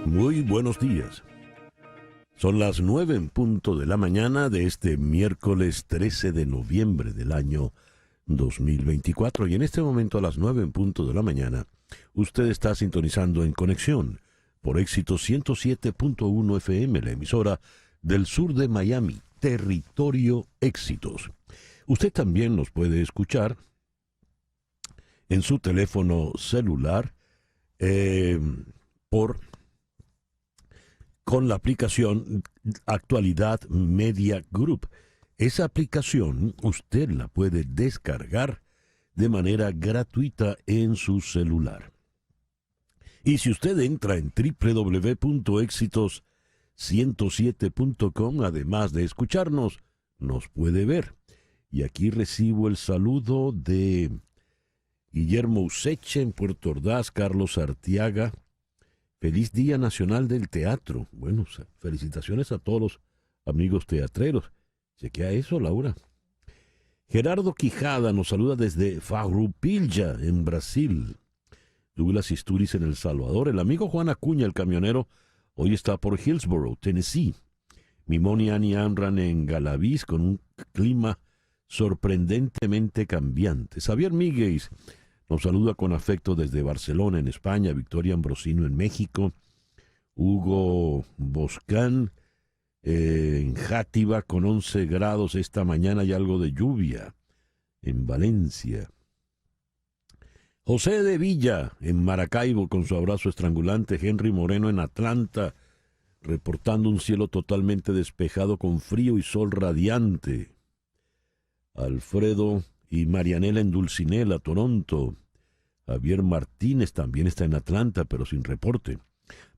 Muy buenos días. Son las 9 en punto de la mañana de este miércoles 13 de noviembre del año 2024 y en este momento a las 9 en punto de la mañana usted está sintonizando en Conexión por Éxito 107.1 FM, la emisora del sur de Miami, Territorio Éxitos. Usted también nos puede escuchar en su teléfono celular con la aplicación Actualidad Media Group. Esa aplicación usted la puede descargar de manera gratuita en su celular. Y si usted entra en www.exitos107.com, además de escucharnos, nos puede ver. Y aquí recibo el saludo de Guillermo Useche en Puerto Ordaz, Carlos Artiaga. Feliz Día Nacional del Teatro. Bueno, felicitaciones a todos los amigos teatreros. Chequea eso, Laura. Gerardo Quijada nos saluda desde Farroupilha, en Brasil. Douglas Isturiz en El Salvador. El amigo Juan Acuña, el camionero, hoy está por Hillsborough, Tennessee. Mimoni Ani Amran en Galaviz, con un clima sorprendentemente cambiante. Xavier Míguez nos saluda con afecto desde Barcelona, en España. Victoria Ambrosino en México. Hugo Boscán en Játiva con 11 grados esta mañana y algo de lluvia en Valencia. José de Villa en Maracaibo con su abrazo estrangulante. Henry Moreno en Atlanta reportando un cielo totalmente despejado con frío y sol radiante. Alfredo y Marianela en Dulcinela, Toronto. Javier Martínez también está en Atlanta, pero sin reporte.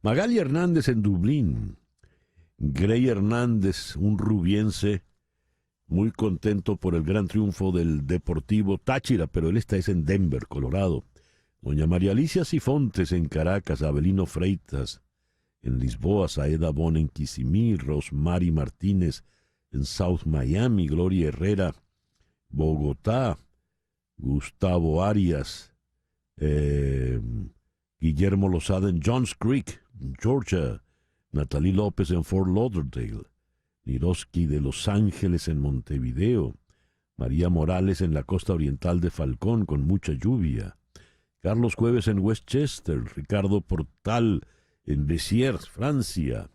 Magali Hernández en Dublín. Grey Hernández, un rubiense, muy contento por el gran triunfo del Deportivo Táchira, pero él está en Denver, Colorado. Doña María Alicia Sifontes en Caracas, Abelino Freitas en Lisboa, Saeda Bon en Kissimmee, Rosmary Martínez en South Miami, Gloria Herrera, Bogotá, Gustavo Arias, Guillermo Lozada en Johns Creek, Georgia, Natalie López en Fort Lauderdale, Niroski de Los Ángeles en Montevideo, María Morales en la costa oriental de Falcón con mucha lluvia, Carlos Cueves en Westchester, Ricardo Portal en Béziers, Francia,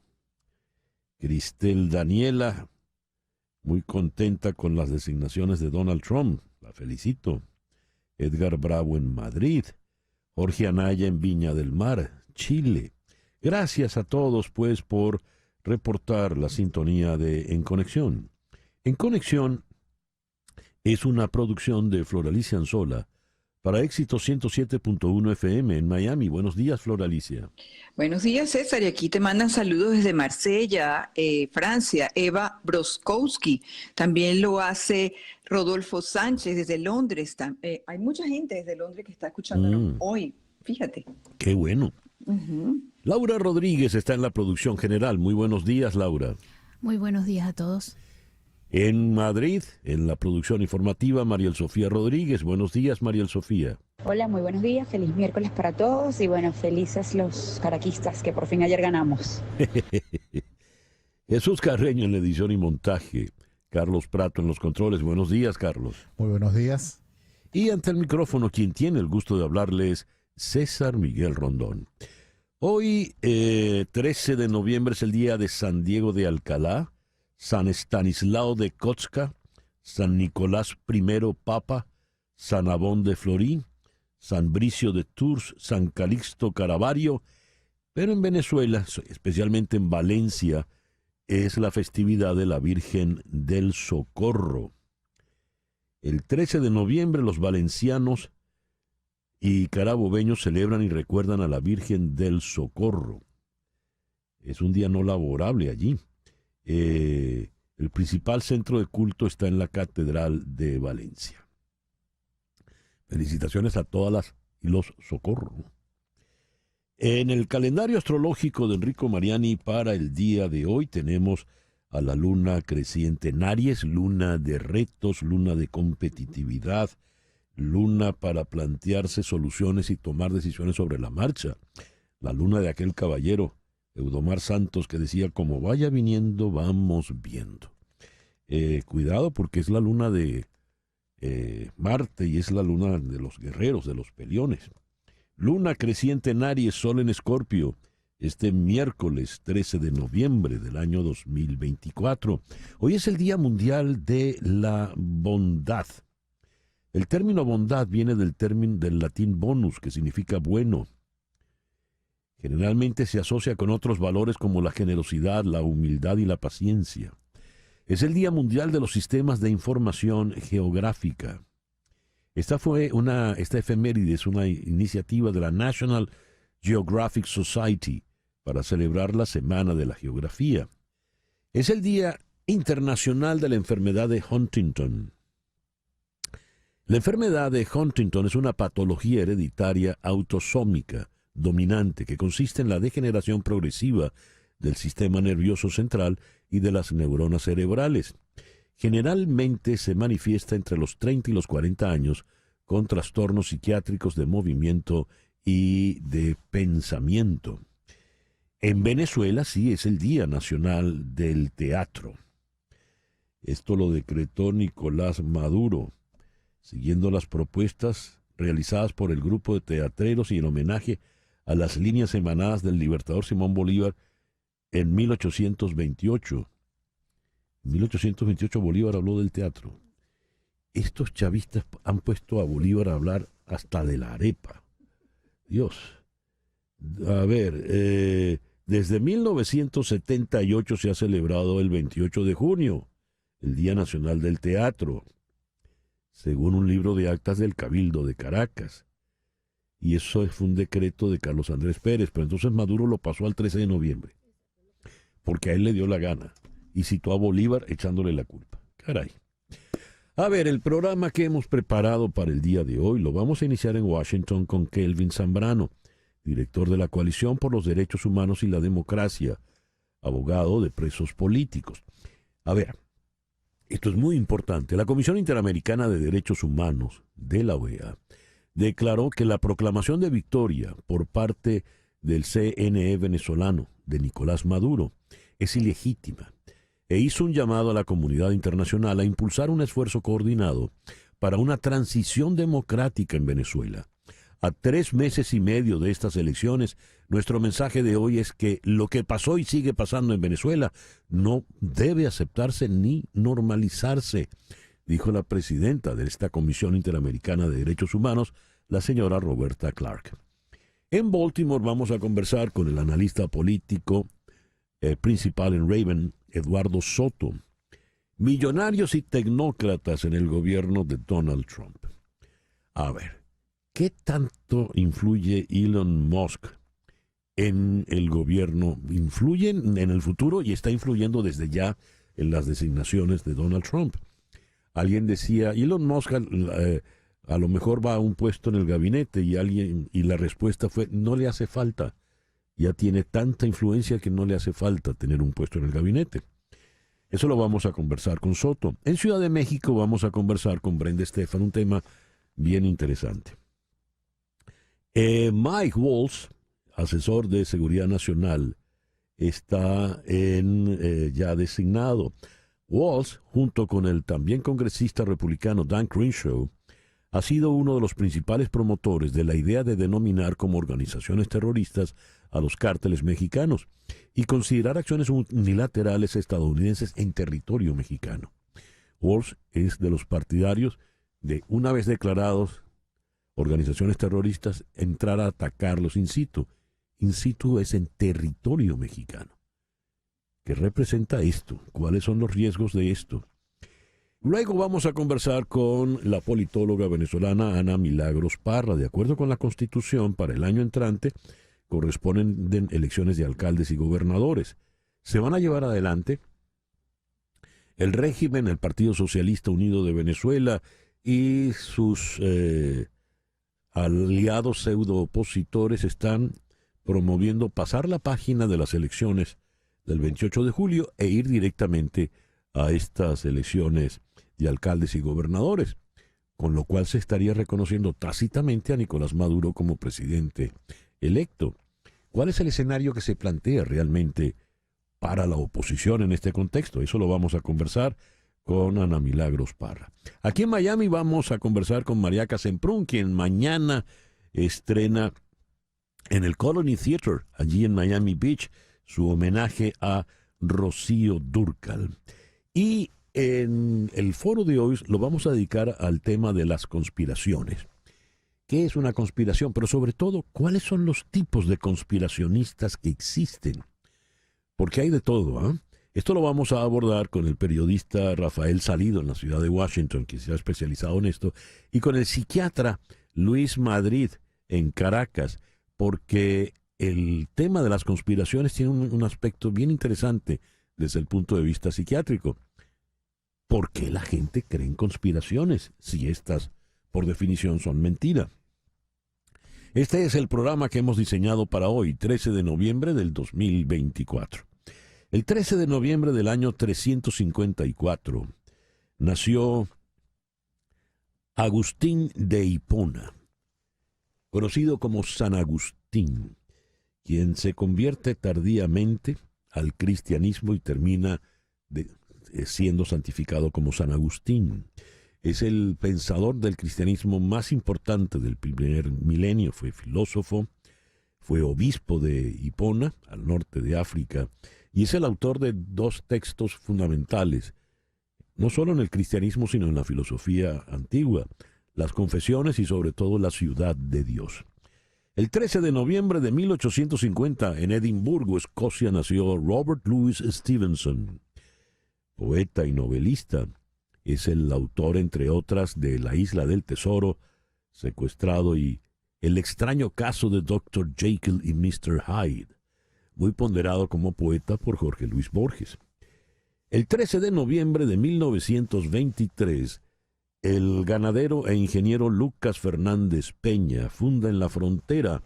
Cristel Daniela, muy contenta con las designaciones de Donald Trump, la felicito. Edgar Bravo en Madrid, Jorge Anaya en Viña del Mar, Chile. Gracias a todos, pues, por reportar la sintonía de En Conexión. En Conexión es una producción de Floralicia Anzola para Éxito 107.1 FM en Miami. Buenos días, Floralicia. Buenos días, César. Y aquí te mandan saludos desde Marsella, Francia, Eva Broskowski. También lo hace Rodolfo Sánchez desde Londres. Hay mucha gente desde Londres que está escuchándonos hoy. Fíjate. Qué bueno. Laura Rodríguez está en la producción general. Muy buenos días, Laura. Muy buenos días a todos. En Madrid, en la producción informativa, Mariel Sofía Rodríguez. Buenos días, Mariel Sofía. Hola, muy buenos días. Feliz miércoles para todos. Y bueno, felices los caraquistas que por fin ayer ganamos. Jesús Carreño en la edición y montaje. Carlos Prato en los controles. Buenos días, Carlos. Muy buenos días. Y ante el micrófono, quien tiene el gusto de hablarles, César Miguel Rondón. Hoy, 13 de noviembre, es el día de San Diego de Alcalá, San Estanislao de Kotska, San Nicolás I Papa, San Abón de Florín, San Bricio de Tours, San Calixto Caravario, pero en Venezuela, especialmente en Valencia, es la festividad de la Virgen del Socorro. El 13 de noviembre los valencianos y carabobeños celebran y recuerdan a la Virgen del Socorro. Es un día no laborable allí. El principal centro de culto está en la Catedral de Valencia. Felicitaciones a todas las y los Socorro. En el calendario astrológico de Enrico Mariani para el día de hoy tenemos a la luna creciente en Aries, luna de retos, luna de competitividad, luna para plantearse soluciones y tomar decisiones sobre la marcha. la luna de aquel caballero, Eudomar Santos, que decía, como vaya viniendo, vamos viendo. Cuidado porque es la luna de Marte y es la luna de los guerreros, de los peliones. Luna creciente en Aries, Sol en Escorpio, este miércoles 13 de noviembre del año 2024. Hoy es el Día Mundial de la Bondad. El término bondad viene del latín bonus, que significa bueno. Generalmente se asocia con otros valores como la generosidad, la humildad y la paciencia. Es el Día Mundial de los Sistemas de Información Geográfica. Esta efeméride es una iniciativa de la National Geographic Society para celebrar la Semana de la Geografía. Es el Día Internacional de la Enfermedad de Huntington. La enfermedad de Huntington es una patología hereditaria autosómica dominante que consiste en la degeneración progresiva del sistema nervioso central y de las neuronas cerebrales. Generalmente se manifiesta entre los 30 y los 40 años con trastornos psiquiátricos de movimiento y de pensamiento. En Venezuela sí es el Día Nacional del Teatro. Esto lo decretó Nicolás Maduro, siguiendo las propuestas realizadas por el grupo de teatreros y en homenaje a las líneas emanadas del libertador Simón Bolívar en 1828. En 1828 Bolívar habló del teatro. Estos chavistas han puesto a Bolívar a hablar hasta de la arepa. Dios. A ver, desde 1978 se ha celebrado el 28 de junio, el Día Nacional del Teatro, según un libro de actas del Cabildo de Caracas. Y eso fue un decreto de Carlos Andrés Pérez, pero entonces Maduro lo pasó al 13 de noviembre, porque a él le dio la gana, y citó a Bolívar echándole la culpa. Caray. A ver, el programa que hemos preparado para el día de hoy lo vamos a iniciar en Washington con Kelvin Zambrano, director de la Coalición por los Derechos Humanos y la Democracia, abogado de presos políticos. A ver, esto es muy importante. La Comisión Interamericana de Derechos Humanos de la OEA declaró que la proclamación de victoria por parte del CNE venezolano de Nicolás Maduro es ilegítima e hizo un llamado a la comunidad internacional a impulsar un esfuerzo coordinado para una transición democrática en Venezuela. A 3 meses y medio de estas elecciones, nuestro mensaje de hoy es que lo que pasó y sigue pasando en Venezuela no debe aceptarse ni normalizarse, dijo la presidenta de esta Comisión Interamericana de Derechos Humanos, la señora Roberta Clark. En Baltimore vamos a conversar con el analista político principal en Raven, Eduardo Soto. Millonarios y tecnócratas en el gobierno de Donald Trump. A ver, ¿qué tanto influye Elon Musk en el gobierno? ¿Influye en el futuro y está influyendo desde ya en las designaciones de Donald Trump? Alguien decía, Elon Musk a lo mejor va a un puesto en el gabinete y la respuesta fue, no le hace falta. Ya tiene tanta influencia que no le hace falta tener un puesto en el gabinete. Eso lo vamos a conversar con Soto. En Ciudad de México vamos a conversar con Brenda Estefan, un tema bien interesante. Mike Waltz, asesor de Seguridad Nacional, está ya designado. Waltz, junto con el también congresista republicano Dan Crenshaw, ha sido uno de los principales promotores de la idea de denominar como organizaciones terroristas a los cárteles mexicanos y considerar acciones unilaterales estadounidenses en territorio mexicano. Waltz es de los partidarios de, una vez declarados organizaciones terroristas, entrar a atacarlos in situ. In situ es en territorio mexicano. ¿Qué representa esto? ¿Cuáles son los riesgos de esto? Luego vamos a conversar con la politóloga venezolana Ana Milagros Parra. De acuerdo con la Constitución, para el año entrante corresponden elecciones de alcaldes y gobernadores. Se van a llevar adelante el régimen, el Partido Socialista Unido de Venezuela y sus aliados pseudo-opositores están promoviendo pasar la página de las elecciones del 28 de julio e ir directamente a estas elecciones de alcaldes y gobernadores, con lo cual se estaría reconociendo tácitamente a Nicolás Maduro como presidente electo. ¿Cuál es el escenario que se plantea realmente para la oposición en este contexto? Eso lo vamos a conversar con Ana Milagros Parra. Aquí en Miami vamos a conversar con Mariaca Semprún, quien mañana estrena en el Colony Theater, allí en Miami Beach, su homenaje a Rocío Dúrcal. Y en el foro de hoy lo vamos a dedicar al tema de las conspiraciones. ¿Qué es una conspiración? Pero sobre todo, ¿cuáles son los tipos de conspiracionistas que existen? Porque hay de todo, ¿eh? Esto lo vamos a abordar con el periodista Rafael Salido en la ciudad de Washington, que se ha especializado en esto, y con el psiquiatra Luis Madrid en Caracas, porque el tema de las conspiraciones tiene un aspecto bien interesante desde el punto de vista psiquiátrico. ¿Por qué la gente cree en conspiraciones si estas, por definición, son mentira? Este es el programa que hemos diseñado para hoy, 13 de noviembre del 2024. El 13 de noviembre del año 354 nació Agustín de Hipona, conocido como San Agustín, quien se convierte tardíamente al cristianismo y termina siendo santificado como San Agustín. Es el pensador del cristianismo más importante del primer milenio, fue filósofo, fue obispo de Hipona, al norte de África, y es el autor de dos textos fundamentales, no solo en el cristianismo, sino en la filosofía antigua, las Confesiones y sobre todo la Ciudad de Dios. El 13 de noviembre de 1850, en Edimburgo, Escocia, nació Robert Louis Stevenson, poeta y novelista. Es el autor, entre otras, de La Isla del Tesoro, Secuestrado y El extraño caso de Dr. Jekyll y Mr. Hyde, muy ponderado como poeta por Jorge Luis Borges. El 13 de noviembre de 1923, el ganadero e ingeniero Lucas Fernández Peña funda en la frontera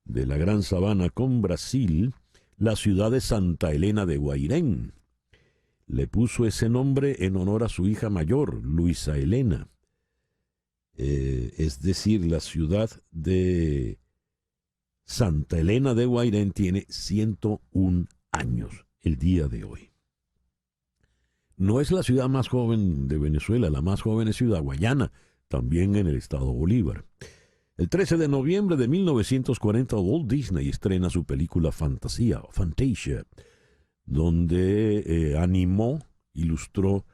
de la Gran Sabana con Brasil la ciudad de Santa Elena de Guairén. Le puso ese nombre en honor a su hija mayor, Luisa Elena. Es decir, la ciudad de Santa Elena de Guairén tiene 101 años el día de hoy. No es la ciudad más joven de Venezuela, la más joven es Ciudad Guayana, también en el estado Bolívar. El 13 de noviembre de 1940, Walt Disney estrena su película Fantasia, donde ilustró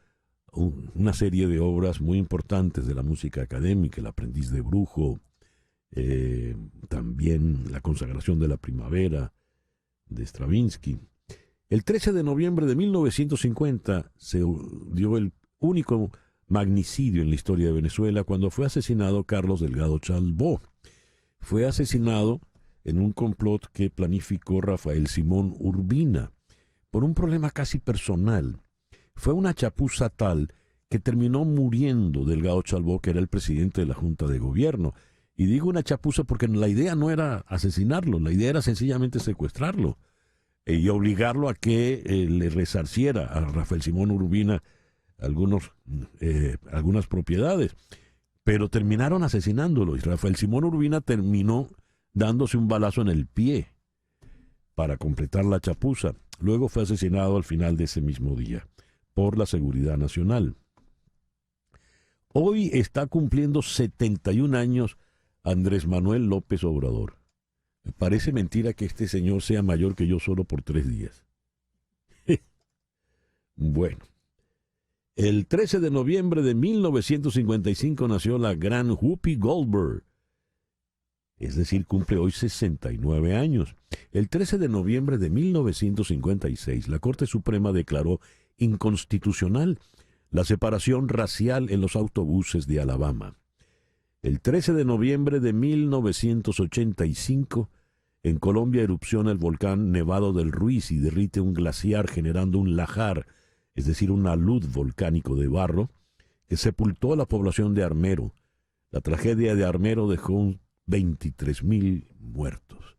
una serie de obras muy importantes de la música académica, El aprendiz de brujo, también La consagración de la primavera, de Stravinsky. El 13 de noviembre de 1950 se dio el único magnicidio en la historia de Venezuela cuando fue asesinado Carlos Delgado Chalbó. Fue asesinado en un complot que planificó Rafael Simón Urbina por un problema casi personal. Fue una chapuza tal que terminó muriendo Delgado Chalbó, que era el presidente de la Junta de Gobierno. Y digo una chapuza porque la idea no era asesinarlo, la idea era sencillamente secuestrarlo y obligarlo a que le resarciera a Rafael Simón Urbina algunas propiedades. Pero terminaron asesinándolo y Rafael Simón Urbina terminó dándose un balazo en el pie para completar la chapuza. Luego fue asesinado al final de ese mismo día por la Seguridad Nacional. Hoy está cumpliendo 71 años Andrés Manuel López Obrador. Me parece mentira que este señor sea mayor que yo solo por 3 días. Bueno, el 13 de noviembre de 1955 nació la gran Whoopi Goldberg. Es decir, cumple hoy 69 años. El 13 de noviembre de 1956, la Corte Suprema declaró inconstitucional la separación racial en los autobuses de Alabama. El 13 de noviembre de 1985, en Colombia erupciona el volcán Nevado del Ruiz y derrite un glaciar generando un lajar, es decir, un alud volcánico de barro, que sepultó a la población de Armero. La tragedia de Armero dejó 23,000 muertos.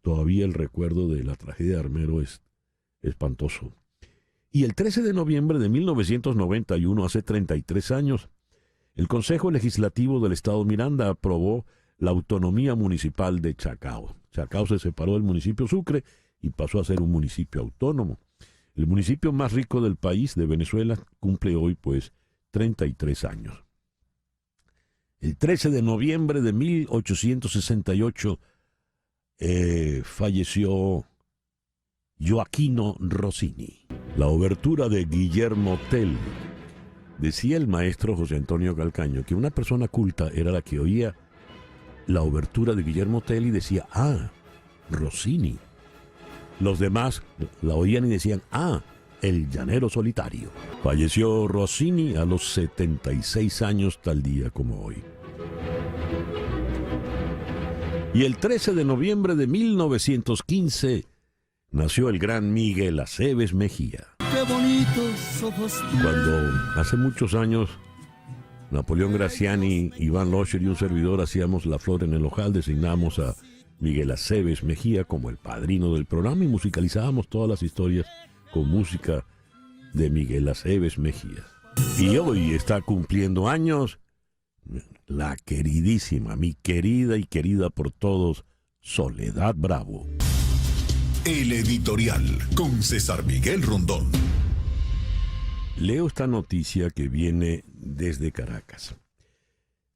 Todavía el recuerdo de la tragedia de Armero es espantoso. Y el 13 de noviembre de 1991, hace 33 años, el Consejo Legislativo del Estado Miranda aprobó la autonomía municipal de Chacao. Chacao se separó del municipio Sucre y pasó a ser un municipio autónomo. El municipio más rico del país, de Venezuela, cumple hoy, pues, 33 años. El 13 de noviembre de 1868 falleció Gioachino Rossini. La obertura de Guillermo Tell. Decía el maestro José Antonio Calcaño que una persona culta era la que oía la obertura de Guillermo Tell y decía, ah, Rossini. Los demás la oían y decían, ah, el llanero solitario. Falleció Rossini a los 76 años tal día como hoy. Y el 13 de noviembre de 1915 nació el gran Miguel Aceves Mejía. Qué bonitos ojos tienes. Cuando hace muchos años Napoleón Graciani, Iván Locher y un servidor hacíamos La Flor en el Ojal, designamos a Miguel Aceves Mejía como el padrino del programa y musicalizábamos todas las historias con música de Miguel Aceves Mejía. Y hoy está cumpliendo años la queridísima, mi querida y querida por todos, Soledad Bravo. El editorial con César Miguel Rondón. Leo esta noticia que viene desde Caracas.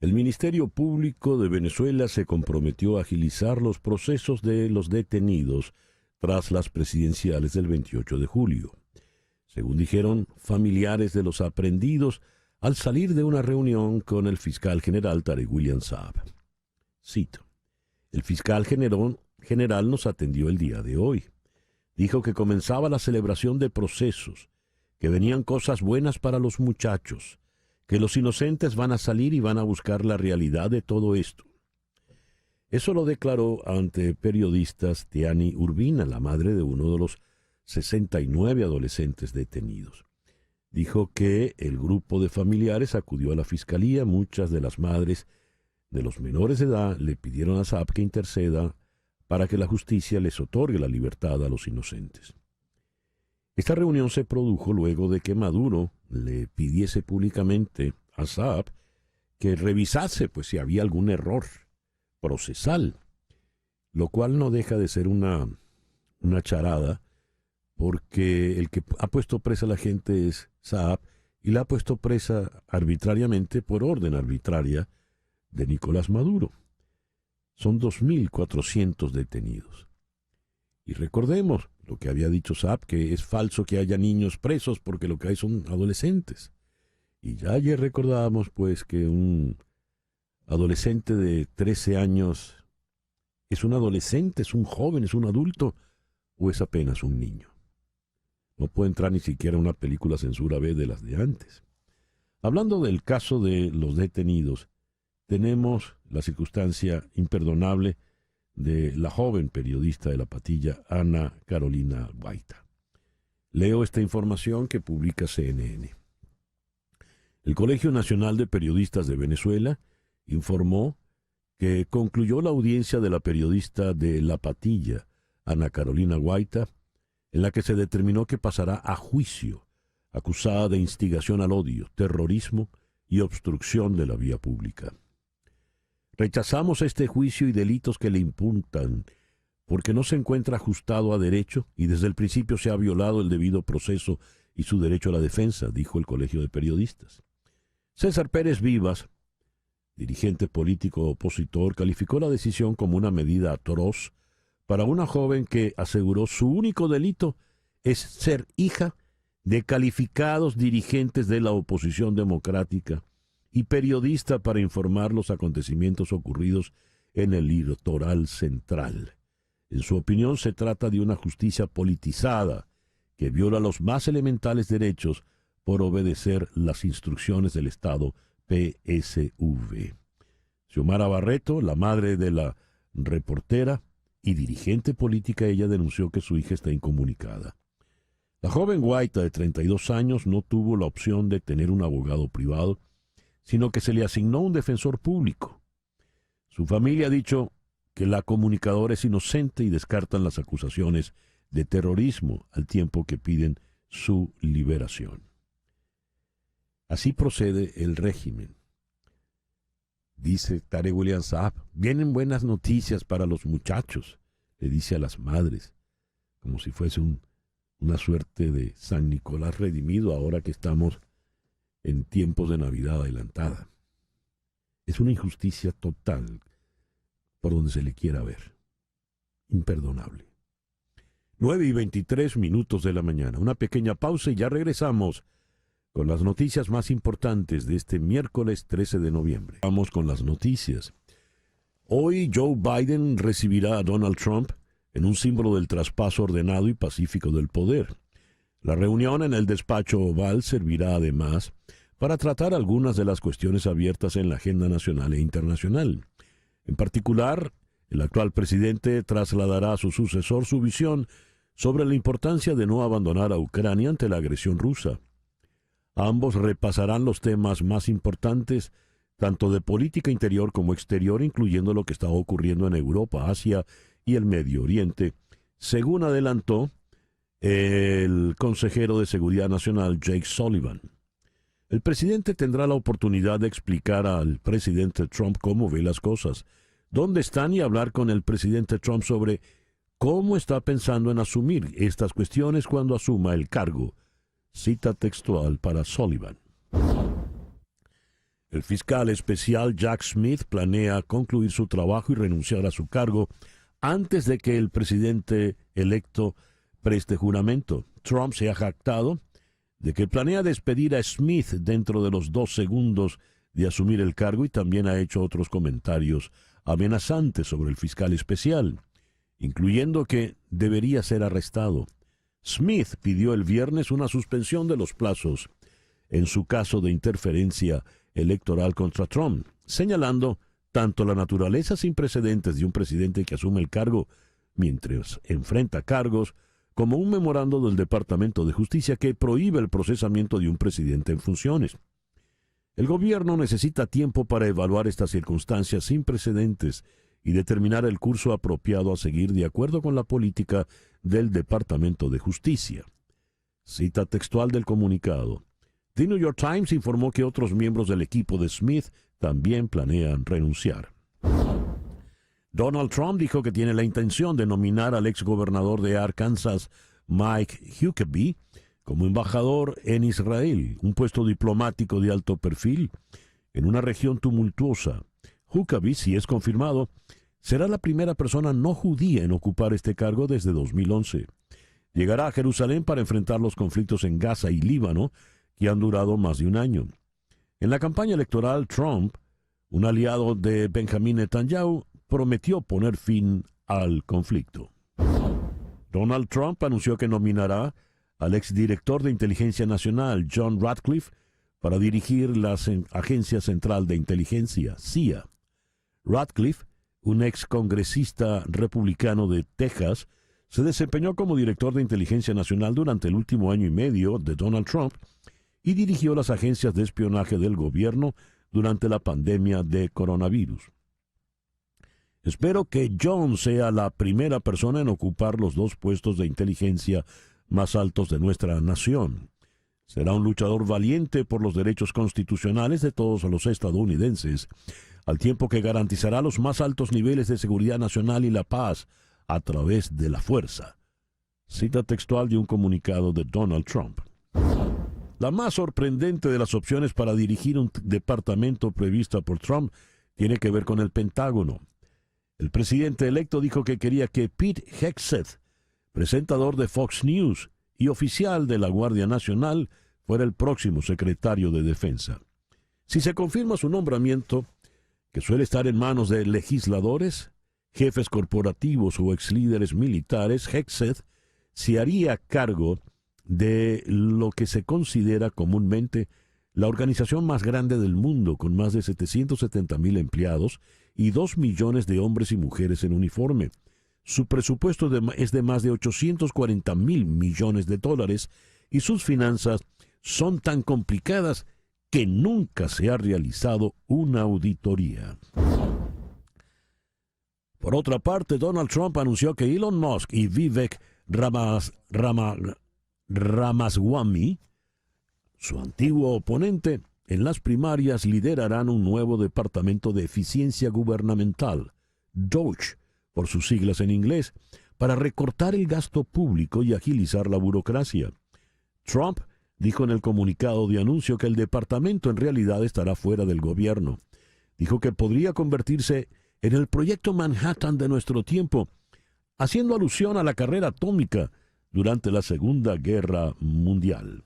El Ministerio Público de Venezuela se comprometió a agilizar los procesos de los detenidos tras las presidenciales del 28 de julio. Según dijeron familiares de los aprehendidos al salir de una reunión con el fiscal general Tarek William Saab. Cito: el fiscal general nos atendió el día de hoy. Dijo que comenzaba la celebración de procesos, que venían cosas buenas para los muchachos, que los inocentes van a salir y van a buscar la realidad de todo esto. Eso lo declaró ante periodistas Tiani Urbina, la madre de uno de los 69 adolescentes detenidos. Dijo que el grupo de familiares acudió a la fiscalía. Muchas de las madres de los menores de edad le pidieron a Saab que interceda para que la justicia les otorgue la libertad a los inocentes. Esta reunión se produjo luego de que Maduro le pidiese públicamente a Saab que revisase pues si había algún error procesal, lo cual no deja de ser una charada, porque el que ha puesto presa a la gente es Saab y la ha puesto presa arbitrariamente por orden arbitraria de Nicolás Maduro. Son 2.400 detenidos. Y recordemos lo que había dicho Saab, que es falso que haya niños presos porque lo que hay son adolescentes. Y ya ayer recordábamos pues que un adolescente de 13 años es un adolescente, es un joven, es un adulto o es apenas un niño. No puede entrar ni siquiera una película censura B de las de antes. Hablando del caso de los detenidos, tenemos la circunstancia imperdonable de la joven periodista de la Patilla, Ana Carolina Guaita. Leo esta información que publica CNN. El Colegio Nacional de Periodistas de Venezuela informó que concluyó la audiencia de la periodista de La Patilla, Ana Carolina Guaita, en la que se determinó que pasará a juicio, acusada de instigación al odio, terrorismo y obstrucción de la vía pública. Rechazamos este juicio y delitos que le imputan, porque no se encuentra ajustado a derecho y desde el principio se ha violado el debido proceso y su derecho a la defensa, dijo el Colegio de Periodistas. César Pérez Vivas, dirigente político opositor, calificó la decisión como una medida atroz para una joven que aseguró su único delito es ser hija de calificados dirigentes de la oposición democrática y periodista para informar los acontecimientos ocurridos en el litoral central. En su opinión, se trata de una justicia politizada que viola los más elementales derechos por obedecer las instrucciones del Estado PSV. Xiomara Barreto, la madre de la reportera y dirigente política, ella denunció que su hija está incomunicada. La joven Guaita, de 32 años, no tuvo la opción de tener un abogado privado, sino que se le asignó un defensor público. Su familia ha dicho que la comunicadora es inocente y descartan las acusaciones de terrorismo al tiempo que piden su liberación. Así procede el régimen. Dice Tarek William Saab, vienen buenas noticias para los muchachos, le dice a las madres, como si fuese una suerte de San Nicolás redimido ahora que estamos en tiempos de Navidad adelantada. Es una injusticia total por donde se le quiera ver. Imperdonable. 9:23 de la mañana. Una pequeña pausa y ya regresamos con las noticias más importantes de este miércoles 13 de noviembre. Vamos con las noticias. Hoy Joe Biden recibirá a Donald Trump en un símbolo del traspaso ordenado y pacífico del poder. La reunión en el despacho oval servirá además para tratar algunas de las cuestiones abiertas en la agenda nacional e internacional. En particular, el actual presidente trasladará a su sucesor su visión sobre la importancia de no abandonar a Ucrania ante la agresión rusa. Ambos repasarán los temas más importantes, tanto de política interior como exterior, incluyendo lo que está ocurriendo en Europa, Asia y el Medio Oriente, según adelantó el consejero de Seguridad Nacional Jake Sullivan. El presidente tendrá la oportunidad de explicar al presidente Trump cómo ve las cosas, dónde están y hablar con el presidente Trump sobre cómo está pensando en asumir estas cuestiones cuando asuma el cargo. Cita textual para Sullivan. El fiscal especial Jack Smith planea concluir su trabajo y renunciar a su cargo antes de que el presidente electo preste juramento. Trump se ha jactado de que planea despedir a Smith dentro de los 2 segundos de asumir el cargo y también ha hecho otros comentarios amenazantes sobre el fiscal especial, incluyendo que debería ser arrestado. Smith pidió el viernes una suspensión de los plazos en su caso de interferencia electoral contra Trump, señalando tanto la naturaleza sin precedentes de un presidente que asume el cargo mientras enfrenta cargos, como un memorando del Departamento de Justicia que prohíbe el procesamiento de un presidente en funciones. El gobierno necesita tiempo para evaluar estas circunstancias sin precedentes y determinar el curso apropiado a seguir de acuerdo con la política del Departamento de Justicia. Cita textual del comunicado. The New York Times informó que otros miembros del equipo de Smith también planean renunciar. Donald Trump dijo que tiene la intención de nominar al exgobernador de Arkansas, Mike Huckabee, como embajador en Israel, un puesto diplomático de alto perfil en una región tumultuosa. Huckabee, si es confirmado, será la primera persona no judía en ocupar este cargo desde 2011. Llegará a Jerusalén para enfrentar los conflictos en Gaza y Líbano, que han durado más de un año. En la campaña electoral, Trump, un aliado de Benjamin Netanyahu, prometió poner fin al conflicto. Donald Trump anunció que nominará al exdirector de Inteligencia Nacional, John Ratcliffe, para dirigir la Agencia Central de Inteligencia, CIA. Ratcliffe, un excongresista republicano de Texas, se desempeñó como director de Inteligencia Nacional durante el último año y medio de Donald Trump y dirigió las agencias de espionaje del gobierno durante la pandemia de coronavirus. Espero que John sea la primera persona en ocupar los 2 puestos de inteligencia más altos de nuestra nación. Será un luchador valiente por los derechos constitucionales de todos los estadounidenses, al tiempo que garantizará los más altos niveles de seguridad nacional y la paz a través de la fuerza. Cita textual de un comunicado de Donald Trump. La más sorprendente de las opciones para dirigir un departamento prevista por Trump tiene que ver con el Pentágono. El presidente electo dijo que quería que Pete Hegseth, presentador de Fox News y oficial de la Guardia Nacional, fuera el próximo secretario de Defensa. Si se confirma su nombramiento, que suele estar en manos de legisladores, jefes corporativos o exlíderes militares, Hegseth se haría cargo de lo que se considera comúnmente la organización más grande del mundo, con más de 770,000 empleados y 2 millones de hombres y mujeres en uniforme. Su presupuesto es de más de 840,000 millones de dólares y sus finanzas son tan complicadas que nunca se ha realizado una auditoría. Por otra parte, Donald Trump anunció que Elon Musk y Vivek Ramaswamy, su antiguo oponente, en las primarias liderarán un nuevo departamento de eficiencia gubernamental, DOGE, por sus siglas en inglés, para recortar el gasto público y agilizar la burocracia. Trump dijo en el comunicado de anuncio que el departamento en realidad estará fuera del gobierno. Dijo que podría convertirse en el proyecto Manhattan de nuestro tiempo, haciendo alusión a la carrera atómica durante la Segunda Guerra Mundial.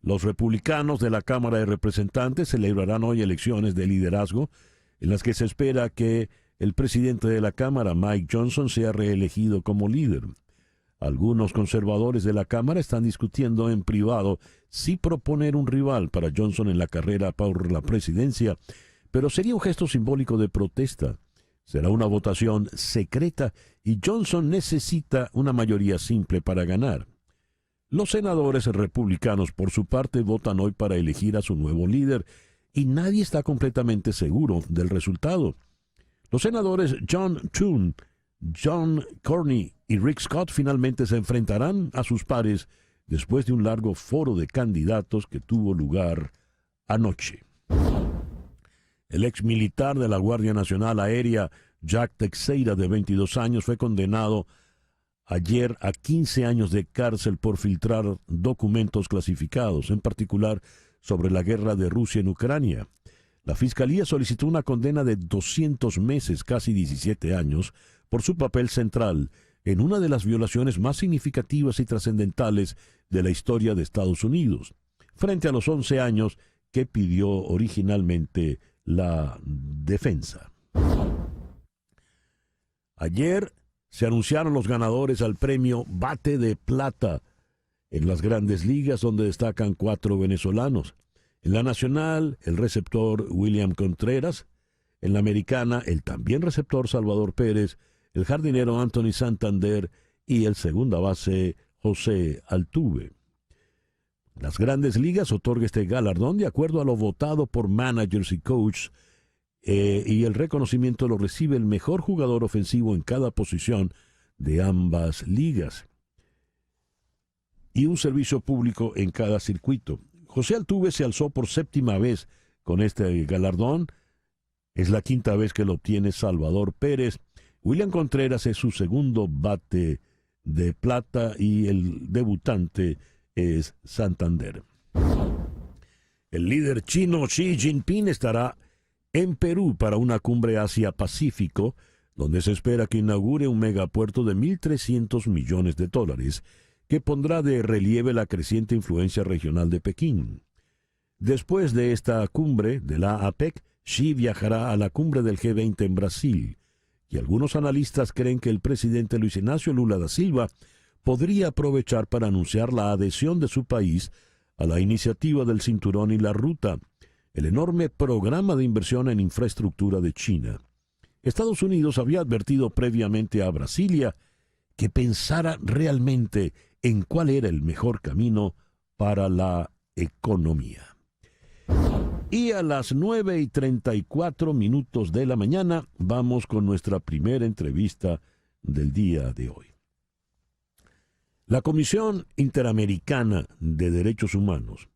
Los republicanos de la Cámara de Representantes celebrarán hoy elecciones de liderazgo en las que se espera que el presidente de la Cámara, Mike Johnson, sea reelegido como líder. Algunos conservadores de la Cámara están discutiendo en privado si proponer un rival para Johnson en la carrera por la presidencia, pero sería un gesto simbólico de protesta. Será una votación secreta y Johnson necesita una mayoría simple para ganar. Los senadores republicanos, por su parte, votan hoy para elegir a su nuevo líder y nadie está completamente seguro del resultado. Los senadores John Thune, John Cornyn y Rick Scott finalmente se enfrentarán a sus pares después de un largo foro de candidatos que tuvo lugar anoche. El ex militar de la Guardia Nacional Aérea, Jack Teixeira, de 22 años, fue condenado ayer a 15 años de cárcel por filtrar documentos clasificados, en particular sobre la guerra de Rusia en Ucrania. La Fiscalía solicitó una condena de 200 meses, casi 17 años, por su papel central en una de las violaciones más significativas y trascendentales de la historia de Estados Unidos, frente a los 11 años que pidió originalmente la defensa. Ayer se anunciaron los ganadores al premio Bate de Plata en las Grandes Ligas, donde destacan 4 venezolanos. En la Nacional, el receptor William Contreras. En la Americana, el también receptor Salvador Pérez, el jardinero Anthony Santander y el segunda base José Altuve. Las Grandes Ligas otorga este galardón de acuerdo a lo votado por managers y coaches, y el reconocimiento lo recibe el mejor jugador ofensivo en cada posición de ambas ligas y un servicio público en cada circuito. José Altuve se alzó por 7ª vez con este galardón. Es la 5ª vez que lo obtiene Salvador Pérez. William Contreras es su segundo bate de plata y el debutante es Santander. El líder chino Xi Jinping estará en Perú para una cumbre Asia-Pacífico, donde se espera que inaugure un megapuerto de $1.300 millones que pondrá de relieve la creciente influencia regional de Pekín. Después de esta cumbre de la APEC, Xi viajará a la cumbre del G20 en Brasil, y algunos analistas creen que el presidente Luis Ignacio Lula da Silva podría aprovechar para anunciar la adhesión de su país a la iniciativa del Cinturón y la Ruta, el enorme programa de inversión en infraestructura de China. Estados Unidos había advertido previamente a Brasilia que pensara realmente en cuál era el mejor camino para la economía. Y a las 9:34 de la mañana vamos con nuestra primera entrevista del día de hoy. La Comisión Interamericana de Derechos Humanos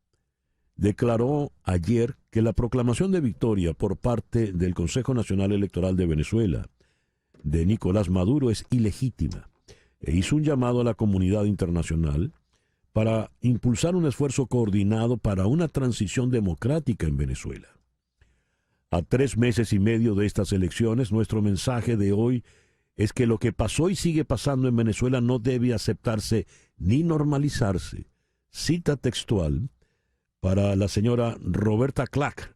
declaró ayer que la proclamación de victoria por parte del Consejo Nacional Electoral de Venezuela de Nicolás Maduro es ilegítima e hizo un llamado a la comunidad internacional para impulsar un esfuerzo coordinado para una transición democrática en Venezuela. A 3 meses y medio de estas elecciones, nuestro mensaje de hoy es que lo que pasó y sigue pasando en Venezuela no debe aceptarse ni normalizarse. Cita textual para la señora Roberta Clark.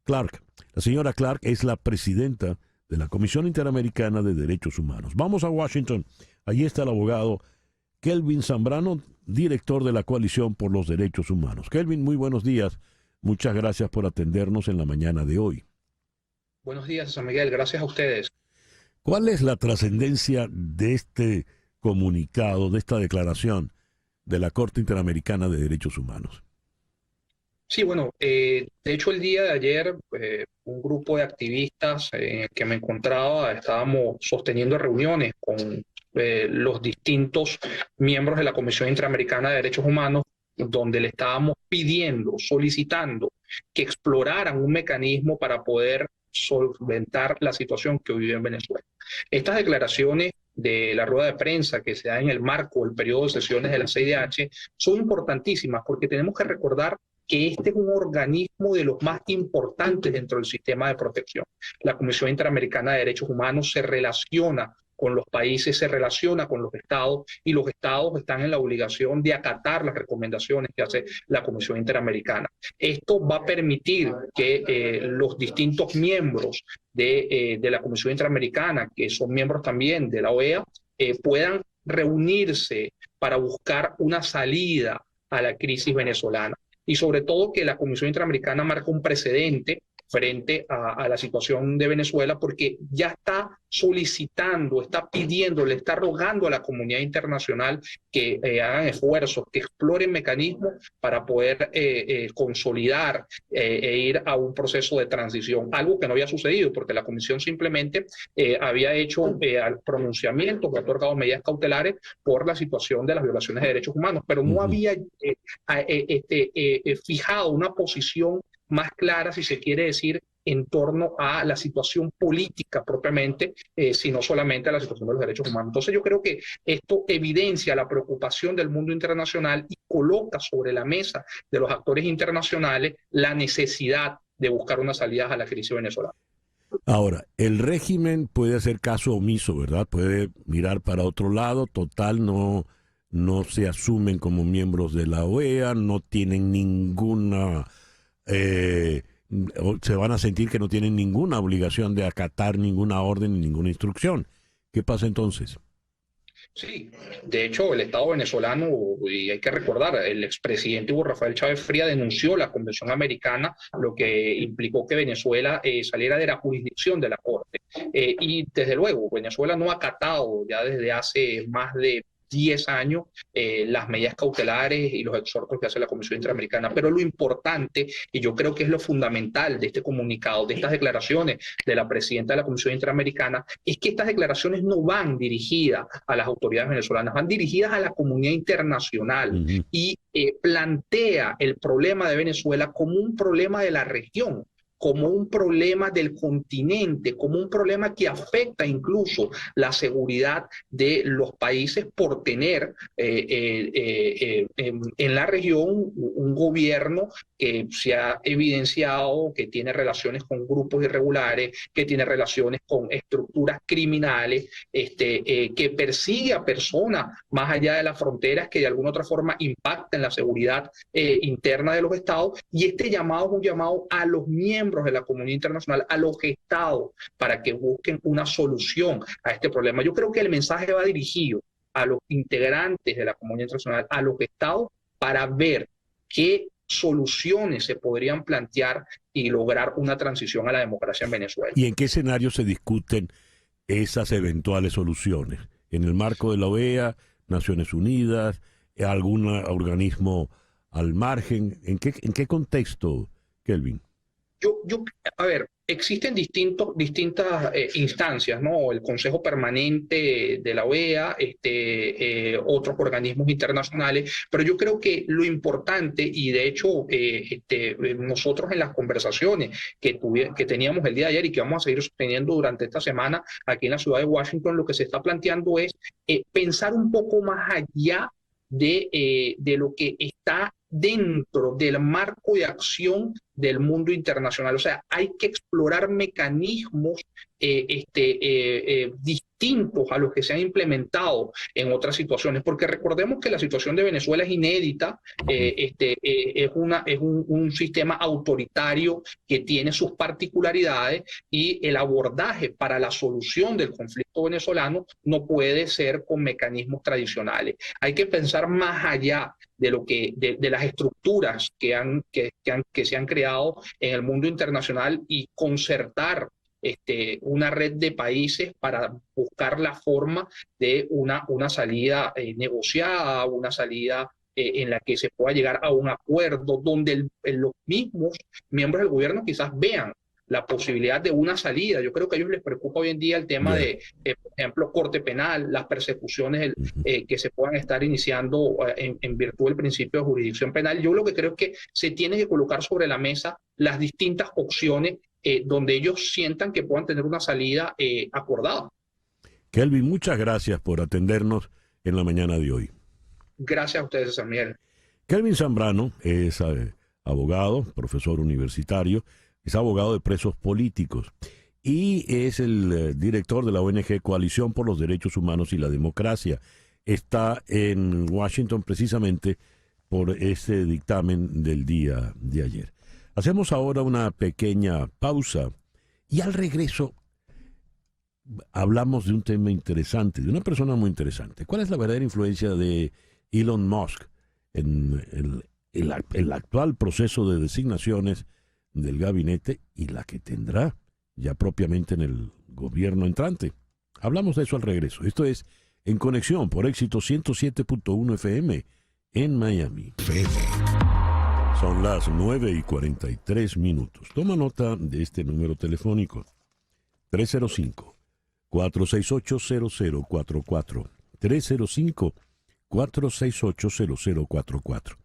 La señora Clark es la presidenta de la Comisión Interamericana de Derechos Humanos. Vamos a Washington. Allí está el abogado Kelvin Zambrano, director de la Coalición por los Derechos Humanos. Kelvin, muy buenos días. Muchas gracias por atendernos en la mañana de hoy. Buenos días, San Miguel. Gracias a ustedes. ¿Cuál es la trascendencia de este comunicado, de esta declaración de la Corte Interamericana de Derechos Humanos? Sí, bueno, de hecho el día de ayer un grupo de activistas que me encontraba, estábamos sosteniendo reuniones con los distintos miembros de la Comisión Interamericana de Derechos Humanos donde le estábamos pidiendo, solicitando que exploraran un mecanismo para poder solventar la situación que hoy vive en Venezuela. Estas declaraciones de la rueda de prensa que se da en el marco del periodo de sesiones de la CIDH son importantísimas porque tenemos que recordar que este es un organismo de los más importantes dentro del sistema de protección. La Comisión Interamericana de Derechos Humanos se relaciona con los países, se relaciona con los estados y los estados están en la obligación de acatar las recomendaciones que hace la Comisión Interamericana. Esto va a permitir que los distintos miembros de la Comisión Interamericana, que son miembros también de la OEA, puedan reunirse para buscar una salida a la crisis venezolana. Y sobre todo que la Comisión Interamericana marca un precedente frente a la situación de Venezuela porque ya está solicitando, está pidiendo, le está rogando a la comunidad internacional que hagan esfuerzos, que exploren mecanismos para poder consolidar e ir a un proceso de transición, algo que no había sucedido porque la Comisión simplemente había hecho pronunciamientos, había otorgado medidas cautelares por la situación de las violaciones de derechos humanos, pero no había fijado una posición más clara, si se quiere decir, en torno a la situación política propiamente, sino solamente a la situación de los derechos humanos. Entonces yo creo que esto evidencia la preocupación del mundo internacional y coloca sobre la mesa de los actores internacionales la necesidad de buscar una salida a la crisis venezolana. Ahora, el régimen puede hacer caso omiso, ¿verdad? Puede mirar para otro lado, total, no se asumen como miembros de la OEA, no tienen ninguna... se van a sentir que no tienen ninguna obligación de acatar ninguna orden ni ninguna instrucción. ¿Qué pasa entonces? Sí, de hecho el Estado venezolano, y hay que recordar, el expresidente Hugo Rafael Chávez Frías denunció la Convención Americana, lo que implicó que Venezuela saliera de la jurisdicción de la Corte. Y desde luego, Venezuela no ha acatado ya desde hace más de 10 años las medidas cautelares y los exhortos que hace la Comisión Interamericana. Pero lo importante, y yo creo que es lo fundamental de este comunicado, de estas declaraciones de la presidenta de la Comisión Interamericana, es que estas declaraciones no van dirigidas a las autoridades venezolanas, van dirigidas a la comunidad internacional y plantea el problema de Venezuela como un problema de la región, como un problema del continente, como un problema que afecta incluso la seguridad de los países por tener en la región un gobierno que se ha evidenciado que tiene relaciones con grupos irregulares, que tiene relaciones con estructuras criminales, que persigue a personas más allá de las fronteras que de alguna otra forma impactan la seguridad interna de los estados, y este llamado es un llamado a los miembros de la comunidad internacional, a los estados, para que busquen una solución a este problema. Yo creo que el mensaje va dirigido a los integrantes de la comunidad internacional, a los estados, para ver qué soluciones se podrían plantear y lograr una transición a la democracia en Venezuela. ¿Y en qué escenario se discuten esas eventuales soluciones? ¿En el marco de la OEA, Naciones Unidas, algún organismo al margen? ¿En qué contexto, Kelvin? A ver, existen distintas instancias, ¿no? El Consejo Permanente de la OEA, otros organismos internacionales, pero yo creo que lo importante, y de hecho nosotros en las conversaciones que teníamos el día de ayer y que vamos a seguir sosteniendo durante esta semana aquí en la ciudad de Washington, lo que se está planteando es pensar un poco más allá de lo que está dentro del marco de acción del mundo internacional. O sea, hay que explorar mecanismos distintos a los que se han implementado en otras situaciones, porque recordemos que la situación de Venezuela es inédita, es un sistema autoritario que tiene sus particularidades, y el abordaje para la solución del conflicto venezolano no puede ser con mecanismos tradicionales. Hay que pensar más allá de lo que de las estructuras que se han creado en el mundo internacional y concertar una red de países para buscar la forma de una salida negociada, una salida en la que se pueda llegar a un acuerdo donde los mismos miembros del gobierno quizás vean la posibilidad de una salida. Yo creo que a ellos les preocupa hoy en día el tema de, por ejemplo, corte penal, las persecuciones que se puedan estar iniciando en virtud del principio de jurisdicción penal. Yo lo que creo es que se tiene que colocar sobre la mesa las distintas opciones donde ellos sientan que puedan tener una salida acordada. Kelvin, muchas gracias por atendernos en la mañana de hoy. Gracias a ustedes, César Miguel. Kelvin Zambrano es abogado, profesor universitario, es abogado de presos políticos y es el director de la ONG Coalición por los Derechos Humanos y la Democracia. Está en Washington precisamente por ese dictamen del día de ayer. Hacemos ahora una pequeña pausa y al regreso hablamos de un tema interesante, de una persona muy interesante. ¿Cuál es la verdadera influencia de Elon Musk en el actual proceso de designaciones del gabinete y la que tendrá ya propiamente en el gobierno entrante? Hablamos de eso al regreso. Esto es En Conexión por Éxito 107.1 FM en Miami. Son las 9:43. Toma nota de este número telefónico. 305-468-0044. 305-468-0044.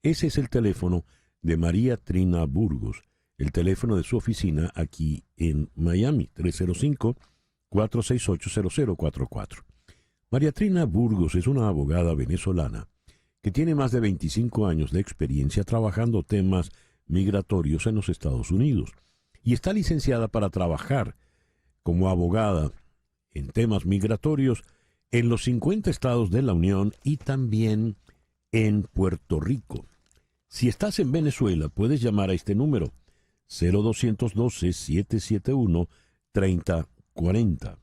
Ese es el teléfono de María Trina Burgos, el teléfono de su oficina aquí en Miami, 305-468-0044. María Trina Burgos es una abogada venezolana que tiene más de 25 años de experiencia trabajando temas migratorios en los Estados Unidos y está licenciada para trabajar como abogada en temas migratorios en los 50 estados de la Unión y también en Puerto Rico. Si estás en Venezuela, puedes llamar a este número 0212-771-3040.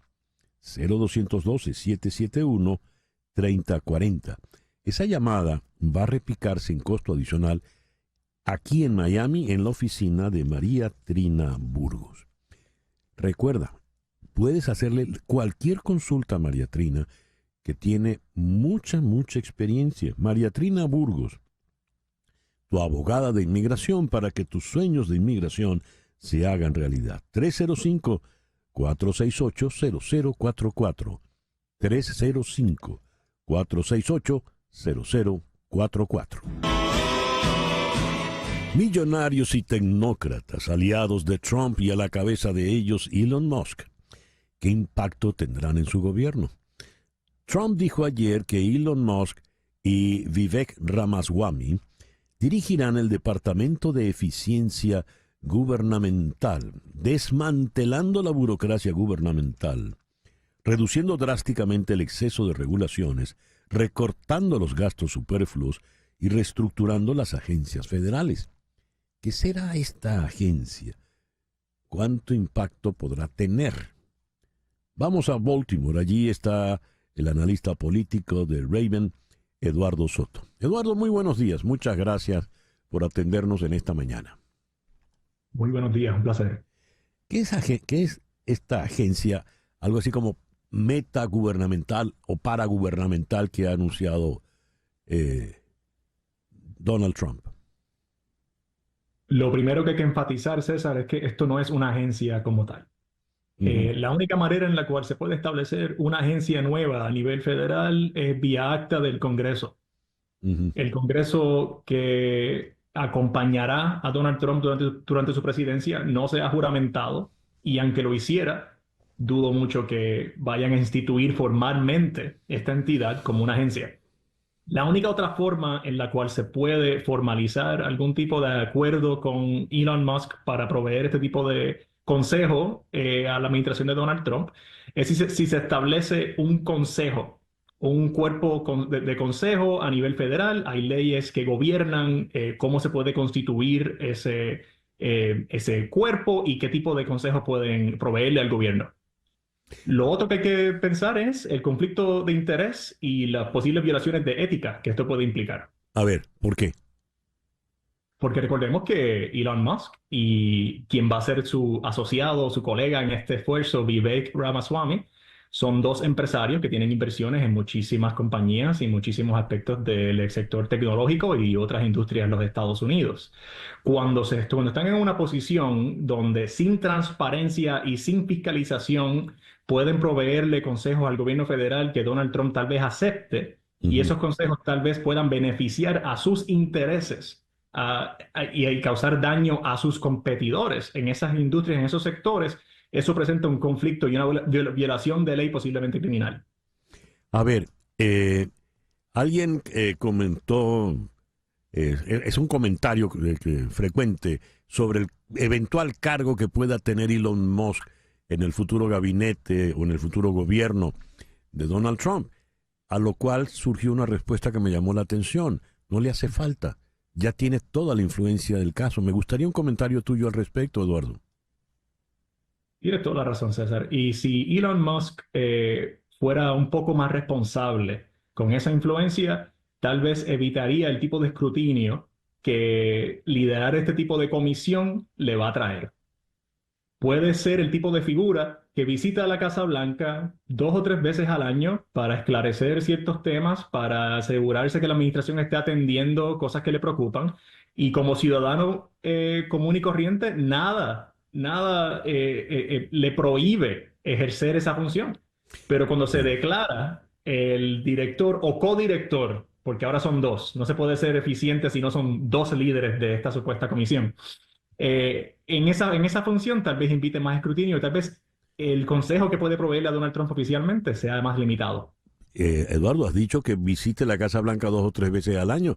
0212-771-3040. Esa llamada va a repicarse en costo adicional aquí en Miami en la oficina de María Trina Burgos. Recuerda, puedes hacerle cualquier consulta a María Trina, que tiene mucha experiencia. María Trina Burgos, tu abogada de inmigración, para que tus sueños de inmigración se hagan realidad. 305-468-0044. 305-468-0044. Millonarios y tecnócratas, aliados de Trump y a la cabeza de ellos Elon Musk. ¿Qué impacto tendrán en su gobierno? Trump dijo ayer que Elon Musk y Vivek Ramaswamy dirigirán el Departamento de Eficiencia Gubernamental, desmantelando la burocracia gubernamental, reduciendo drásticamente el exceso de regulaciones, recortando los gastos superfluos y reestructurando las agencias federales. ¿Qué será esta agencia? ¿Cuánto impacto podrá tener? Vamos a Baltimore. Allí está el analista político de Raven, Eduardo Soto. Eduardo, muy buenos días. Muchas gracias por atendernos en esta mañana. Muy buenos días, un placer. ¿Qué es esta agencia, algo así como metagubernamental o paragubernamental que ha anunciado Donald Trump? Lo primero que hay que enfatizar, César, es que esto no es una agencia como tal. La única manera en la cual se puede establecer una agencia nueva a nivel federal es vía acta del Congreso. El Congreso que acompañará a Donald Trump durante su presidencia no se ha juramentado, y aunque lo hiciera, dudo mucho que vayan a instituir formalmente esta entidad como una agencia. La única otra forma en la cual se puede formalizar algún tipo de acuerdo con Elon Musk para proveer este tipo de consejo a la administración de Donald Trump es si se establece un consejo, un cuerpo de consejo a nivel federal. Hay leyes que gobiernan cómo se puede constituir ese cuerpo y qué tipo de consejos pueden proveerle al gobierno. Lo otro que hay que pensar es el conflicto de interés y las posibles violaciones de ética que esto puede implicar. A ver, ¿por qué? Porque recordemos que Elon Musk y quien va a ser su asociado, su colega en este esfuerzo, Vivek Ramaswamy, Son dos empresarios que tienen inversiones en muchísimas compañías y muchísimos aspectos del sector tecnológico y otras industrias en los Estados Unidos. Cuando están en una posición donde sin transparencia y sin fiscalización pueden proveerle consejos al gobierno federal que Donald Trump tal vez acepte, y esos consejos tal vez puedan beneficiar a sus intereses y causar daño a sus competidores en esas industrias, en esos sectores, eso presenta un conflicto y una violación de ley posiblemente criminal. A ver, alguien comentó, es un comentario frecuente sobre el eventual cargo que pueda tener Elon Musk en el futuro gabinete o en el futuro gobierno de Donald Trump, a lo cual surgió una respuesta que me llamó la atención. No le hace falta, ya tiene toda la influencia del caso. Me gustaría un comentario tuyo al respecto, Eduardo. Tienes toda la razón, César. Y si Elon Musk fuera un poco más responsable con esa influencia, tal vez evitaría el tipo de escrutinio que liderar este tipo de comisión le va a traer. Puede ser el tipo de figura que visita la Casa Blanca 2 o 3 veces al año para esclarecer ciertos temas, para asegurarse que la administración esté atendiendo cosas que le preocupan. Y como ciudadano común y corriente, nada le prohíbe ejercer esa función. Pero cuando se declara el director o codirector, porque ahora son dos, no se puede ser eficiente si no son dos líderes de esta supuesta comisión, en esa función tal vez invite más escrutinio, tal vez el consejo que puede proveerle a Donald Trump oficialmente sea más limitado. Eduardo, has dicho que visite la Casa Blanca 2 o 3 veces al año,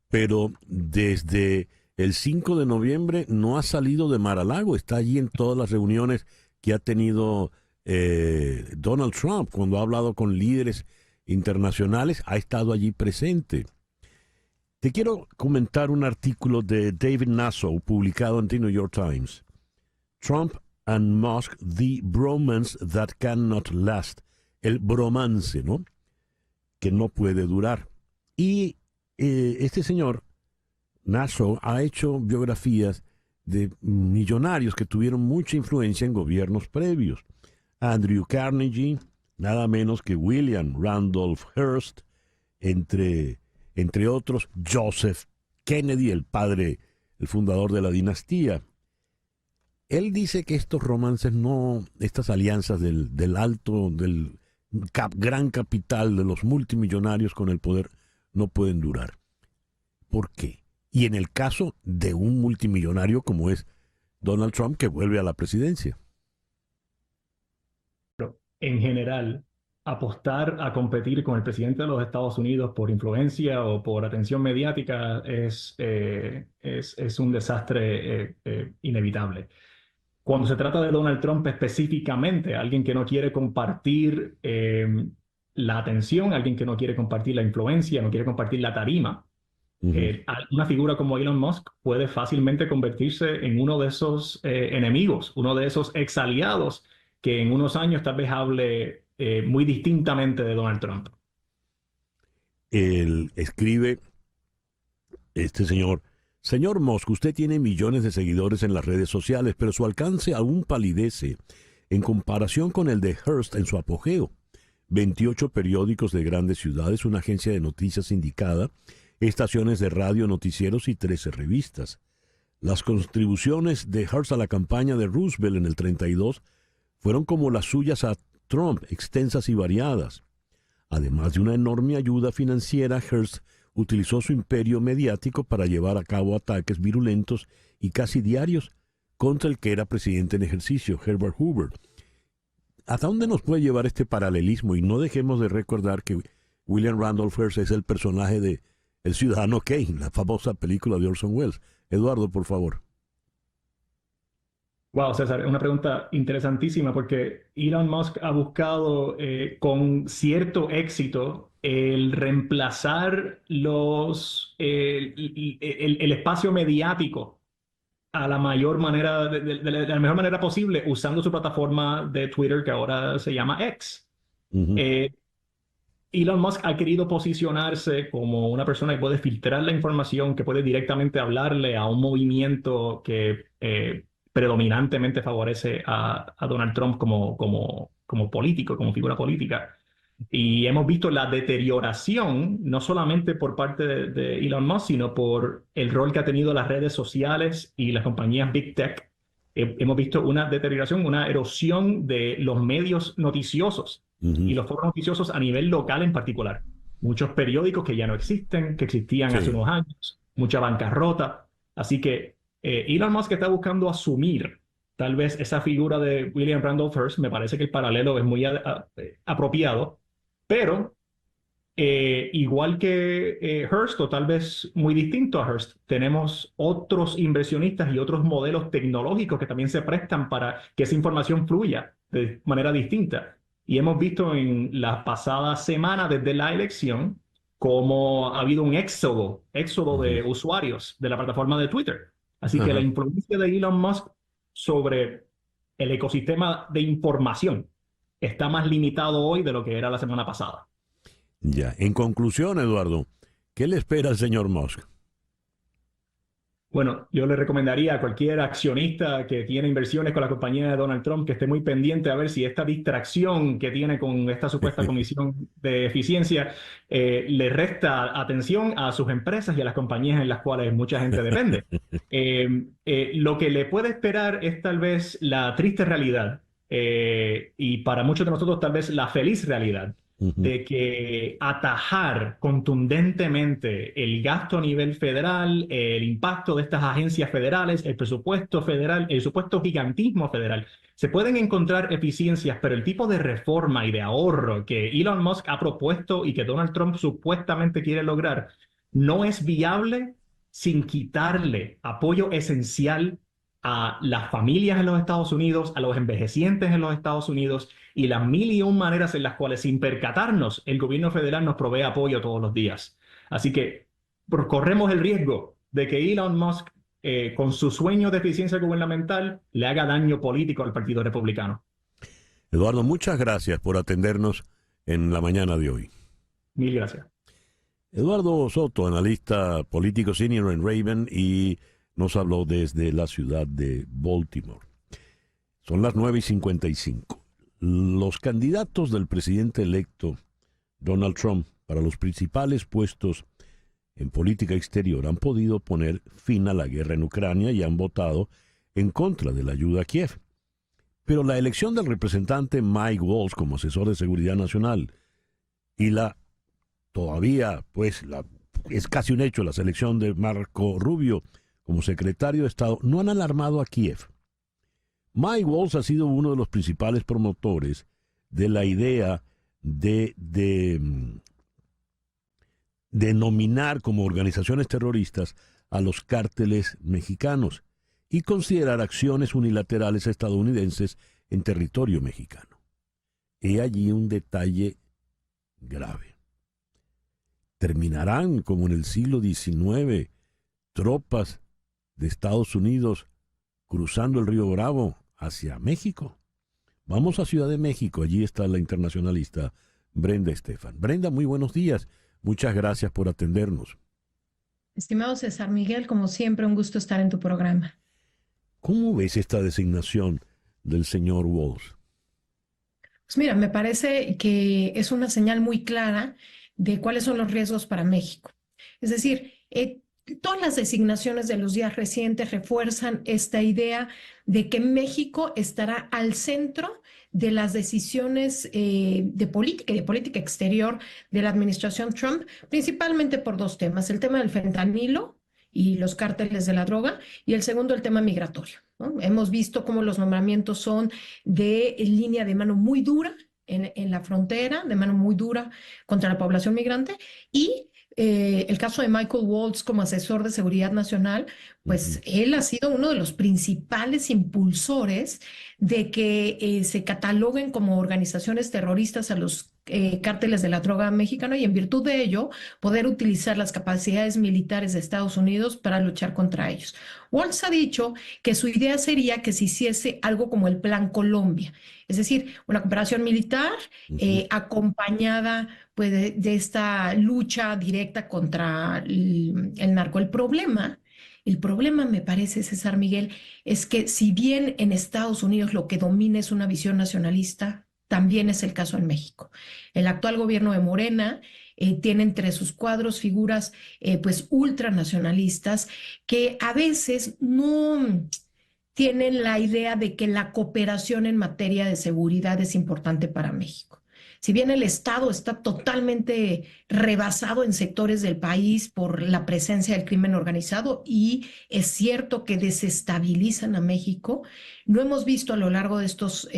pero desde el 5 de noviembre no ha salido de Mar-a-Lago, está allí en todas las reuniones que ha tenido Donald Trump. Cuando ha hablado con líderes internacionales, ha estado allí presente. Te quiero comentar un artículo de David Nassau publicado en The New York Times. Trump and Musk, the bromance that cannot last. El bromance, ¿no? Que no puede durar. Y este señor, Nassau, ha hecho biografías de millonarios que tuvieron mucha influencia en gobiernos previos. Andrew Carnegie, nada menos que William Randolph Hearst, entre otros, Joseph Kennedy, el fundador de la dinastía. Él dice que estos romances estas alianzas del gran capital, de los multimillonarios con el poder, no pueden durar. ¿Por qué? Y en el caso de un multimillonario como es Donald Trump, que vuelve a la presidencia. En general, apostar a competir con el presidente de los Estados Unidos por influencia o por atención mediática es un desastre inevitable. Cuando se trata de Donald Trump específicamente, alguien que no quiere compartir la atención, alguien que no quiere compartir la influencia, no quiere compartir la tarima, una figura como Elon Musk puede fácilmente convertirse en uno de esos enemigos, uno de esos ex aliados que en unos años tal vez hable muy distintamente de Donald Trump. Él escribe, este señor Musk, usted tiene millones de seguidores en las redes sociales, pero su alcance aún palidece en comparación con el de Hearst en su apogeo. 28 periódicos de grandes ciudades, una agencia de noticias sindicada, estaciones de radio, noticieros y 13 revistas. Las contribuciones de Hearst a la campaña de Roosevelt en el 32 fueron como las suyas a Trump, extensas y variadas. Además de una enorme ayuda financiera, Hearst utilizó su imperio mediático para llevar a cabo ataques virulentos y casi diarios contra el que era presidente en ejercicio, Herbert Hoover. ¿Hasta dónde nos puede llevar este paralelismo? Y no dejemos de recordar que William Randolph Hearst es el personaje de El Ciudadano Kane, la famosa película de Orson Welles. Eduardo, por favor. Wow, César, una pregunta interesantísima porque Elon Musk ha buscado con cierto éxito el reemplazar el espacio mediático a la mayor manera, de la mejor manera posible, usando su plataforma de Twitter que ahora se llama X. Elon Musk ha querido posicionarse como una persona que puede filtrar la información, que puede directamente hablarle a un movimiento que predominantemente favorece a Donald Trump como como político, como figura política. Y hemos visto la deterioración, no solamente por parte de Elon Musk, sino por el rol que ha tenido las redes sociales y las compañías Big Tech. Hemos visto una deterioración, una erosión de los medios noticiosos y los foros noticiosos a nivel local en particular. Muchos periódicos que ya no existen, que existían hace unos años, mucha bancarrota. Así que Elon Musk está buscando asumir tal vez esa figura de William Randolph Hearst. Me parece que el paralelo es muy apropiado, pero igual que Hearst, o tal vez muy distinto a Hearst, tenemos otros inversionistas y otros modelos tecnológicos que también se prestan para que esa información fluya de manera distinta. Y hemos visto en la pasada semana desde la elección cómo ha habido un éxodo de usuarios de la plataforma de Twitter. Así que la influencia de Elon Musk sobre el ecosistema de información está más limitado hoy de lo que era la semana pasada. Ya, en conclusión, Eduardo, ¿qué le espera al señor Musk? Bueno, yo le recomendaría a cualquier accionista que tiene inversiones con la compañía de Donald Trump que esté muy pendiente a ver si esta distracción que tiene con esta supuesta comisión de eficiencia le resta atención a sus empresas y a las compañías en las cuales mucha gente depende. Lo que le puede esperar es tal vez la triste realidad y para muchos de nosotros tal vez la feliz realidad de que atajar contundentemente el gasto a nivel federal, el impacto de estas agencias federales, el presupuesto federal, el supuesto gigantismo federal. Se pueden encontrar eficiencias, pero el tipo de reforma y de ahorro que Elon Musk ha propuesto y que Donald Trump supuestamente quiere lograr no es viable sin quitarle apoyo esencial a las familias en los Estados Unidos, a los envejecientes en los Estados Unidos y las 1001 maneras en las cuales, sin percatarnos, el gobierno federal nos provee apoyo todos los días. Así que corremos el riesgo de que Elon Musk, con su sueño de eficiencia gubernamental, le haga daño político al Partido Republicano. Eduardo, muchas gracias por atendernos en la mañana de hoy. Mil gracias. Eduardo Soto, analista político senior en Raven, y nos habló desde la ciudad de Baltimore. Son las 9:55. Los candidatos del presidente electo Donald Trump para los principales puestos en política exterior han podido poner fin a la guerra en Ucrania y han votado en contra de la ayuda a Kiev. Pero la elección del representante Mike Waltz como asesor de seguridad nacional y es casi un hecho la selección de Marco Rubio como secretario de Estado no han alarmado a Kiev. Mike Waltz ha sido uno de los principales promotores de la idea de denominar como organizaciones terroristas a los cárteles mexicanos y considerar acciones unilaterales estadounidenses en territorio mexicano. He allí un detalle grave. ¿Terminarán, como en el siglo XIX, tropas de Estados Unidos cruzando el río Bravo hacia México? Vamos a Ciudad de México, allí está la internacionalista Brenda Estefan. Brenda, muy buenos días, muchas gracias por atendernos. Estimado César Miguel, como siempre, un gusto estar en tu programa. ¿Cómo ves esta designación del señor Waltz? Pues mira, me parece que es una señal muy clara de cuáles son los riesgos para México. Es decir, todas las designaciones de los días recientes refuerzan esta idea de que México estará al centro de las decisiones de política y de política exterior de la administración Trump, principalmente por dos temas: el tema del fentanilo y los cárteles de la droga, y el segundo, el tema migratorio, ¿no? Hemos visto cómo los nombramientos son de línea de mano muy dura en la frontera, de mano muy dura contra la población migrante, y el caso de Michael Waltz como asesor de seguridad nacional, pues él ha sido uno de los principales impulsores de que se cataloguen como organizaciones terroristas a los cárteles de la droga mexicana, y en virtud de ello poder utilizar las capacidades militares de Estados Unidos para luchar contra ellos. Waltz ha dicho que su idea sería que se hiciese algo como el Plan Colombia, es decir, una cooperación militar acompañada pues, de esta lucha directa contra el narco. El problema, me parece, César Miguel, es que si bien en Estados Unidos lo que domina es una visión nacionalista, también es el caso en México. El actual gobierno de Morena tiene entre sus cuadros figuras pues ultranacionalistas que a veces no tienen la idea de que la cooperación en materia de seguridad es importante para México. Si bien el Estado está totalmente rebasado en sectores del país por la presencia del crimen organizado y es cierto que desestabilizan a México, no hemos visto a lo largo de estos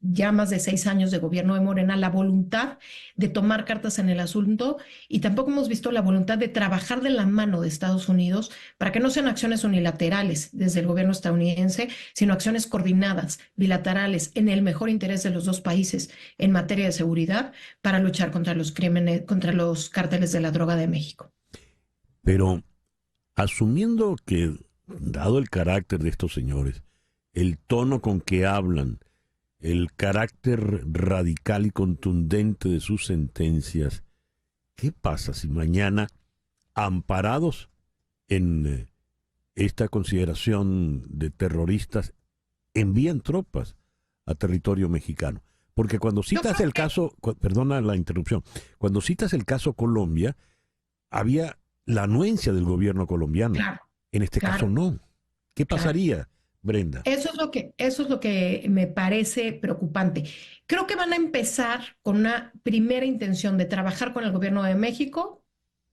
ya más de 6 años de gobierno de Morena la voluntad de tomar cartas en el asunto y tampoco hemos visto la voluntad de trabajar de la mano de Estados Unidos para que no sean acciones unilaterales desde el gobierno estadounidense, sino acciones coordinadas, bilaterales, en el mejor interés de los dos países en materia de seguridad para luchar contra los crímenes, contra los cárteles de la droga de México. Pero asumiendo que, dado el carácter de estos señores, el tono con que hablan, el carácter radical y contundente de sus sentencias, ¿qué pasa si mañana, amparados en esta consideración de terroristas, envían tropas a territorio mexicano? Porque cuando citas el caso, perdona la interrupción, cuando citas el caso Colombia, había la anuencia del gobierno colombiano. Claro, En este caso no. ¿Qué pasaría, Brenda? Eso es lo que me parece preocupante. Creo que van a empezar con una primera intención de trabajar con el gobierno de México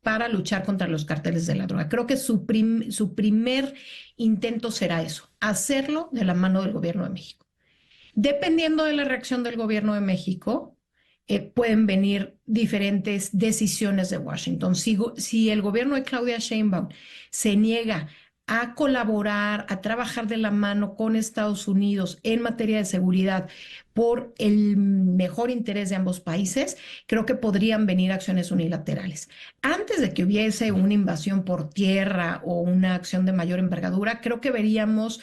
para luchar contra los cárteles de la droga. Creo que su primer intento será eso, hacerlo de la mano del gobierno de México. Dependiendo de la reacción del gobierno de México, pueden venir diferentes decisiones de Washington. Si el gobierno de Claudia Sheinbaum se niega a colaborar, a trabajar de la mano con Estados Unidos en materia de seguridad por el mejor interés de ambos países, creo que podrían venir acciones unilaterales. Antes de que hubiese una invasión por tierra o una acción de mayor envergadura, creo que veríamos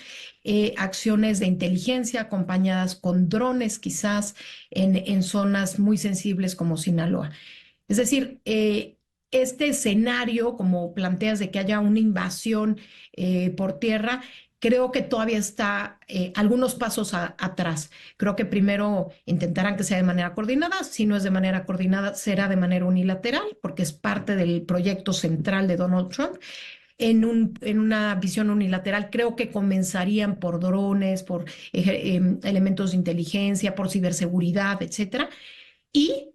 acciones de inteligencia acompañadas con drones quizás en zonas muy sensibles como Sinaloa. Es decir, este escenario, como planteas, de que haya una invasión por tierra, creo que todavía está algunos pasos atrás. Creo que primero intentarán que sea de manera coordinada. Si no es de manera coordinada, será de manera unilateral, porque es parte del proyecto central de Donald Trump. En una visión unilateral, creo que comenzarían por drones, por elementos de inteligencia, por ciberseguridad, etcétera. Y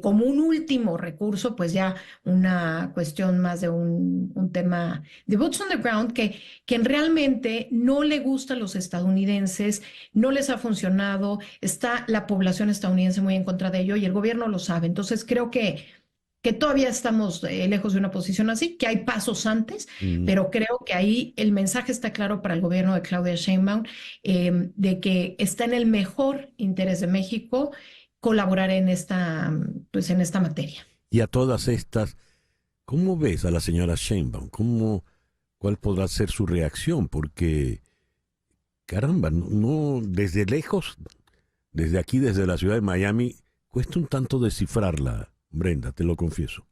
como un último recurso, pues ya una cuestión más de un tema de boots on the ground que realmente no le gusta a los estadounidenses, no les ha funcionado, está la población estadounidense muy en contra de ello y el gobierno lo sabe. Entonces creo que todavía estamos lejos de una posición así, que hay pasos antes, pero creo que ahí el mensaje está claro para el gobierno de Claudia Sheinbaum, de que está en el mejor interés de México colaborar en esta materia. Y a todas estas, ¿cómo ves a la señora Sheinbaum? ¿Cuál podrá ser su reacción? Porque, caramba, no desde lejos, desde aquí, desde la ciudad de Miami, cuesta un tanto descifrarla, Brenda, te lo confieso.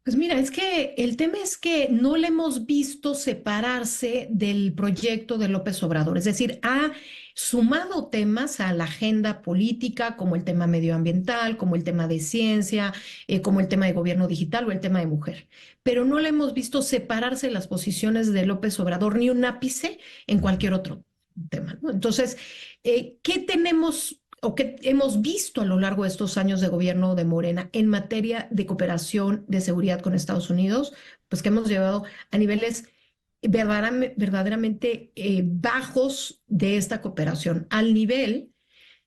Pues mira, es que el tema es que no le hemos visto separarse del proyecto de López Obrador. Es decir, ha sumado temas a la agenda política, como el tema medioambiental, como el tema de ciencia, como el tema de gobierno digital o el tema de mujer. Pero no le hemos visto separarse las posiciones de López Obrador ni un ápice en cualquier otro tema, ¿no? Entonces, ¿qué tenemos o qué hemos visto a lo largo de estos años de gobierno de Morena en materia de cooperación de seguridad con Estados Unidos? Pues que hemos llevado a niveles verdaderamente bajos de esta cooperación, al nivel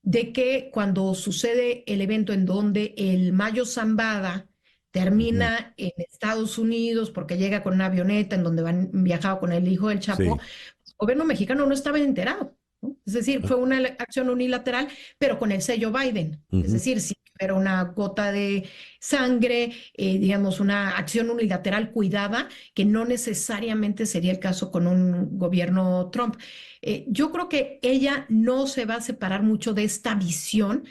de que cuando sucede el evento en donde el Mayo Zambada termina en Estados Unidos porque llega con una avioneta en donde viajaba con el hijo del Chapo, el gobierno mexicano no estaba enterado, ¿no? Es decir, fue una acción unilateral, pero con el sello Biden. Es decir, si era una gota de sangre, digamos, una acción unilateral cuidada, que no necesariamente sería el caso con un gobierno Trump. Yo creo que ella no se va a separar mucho de esta visión,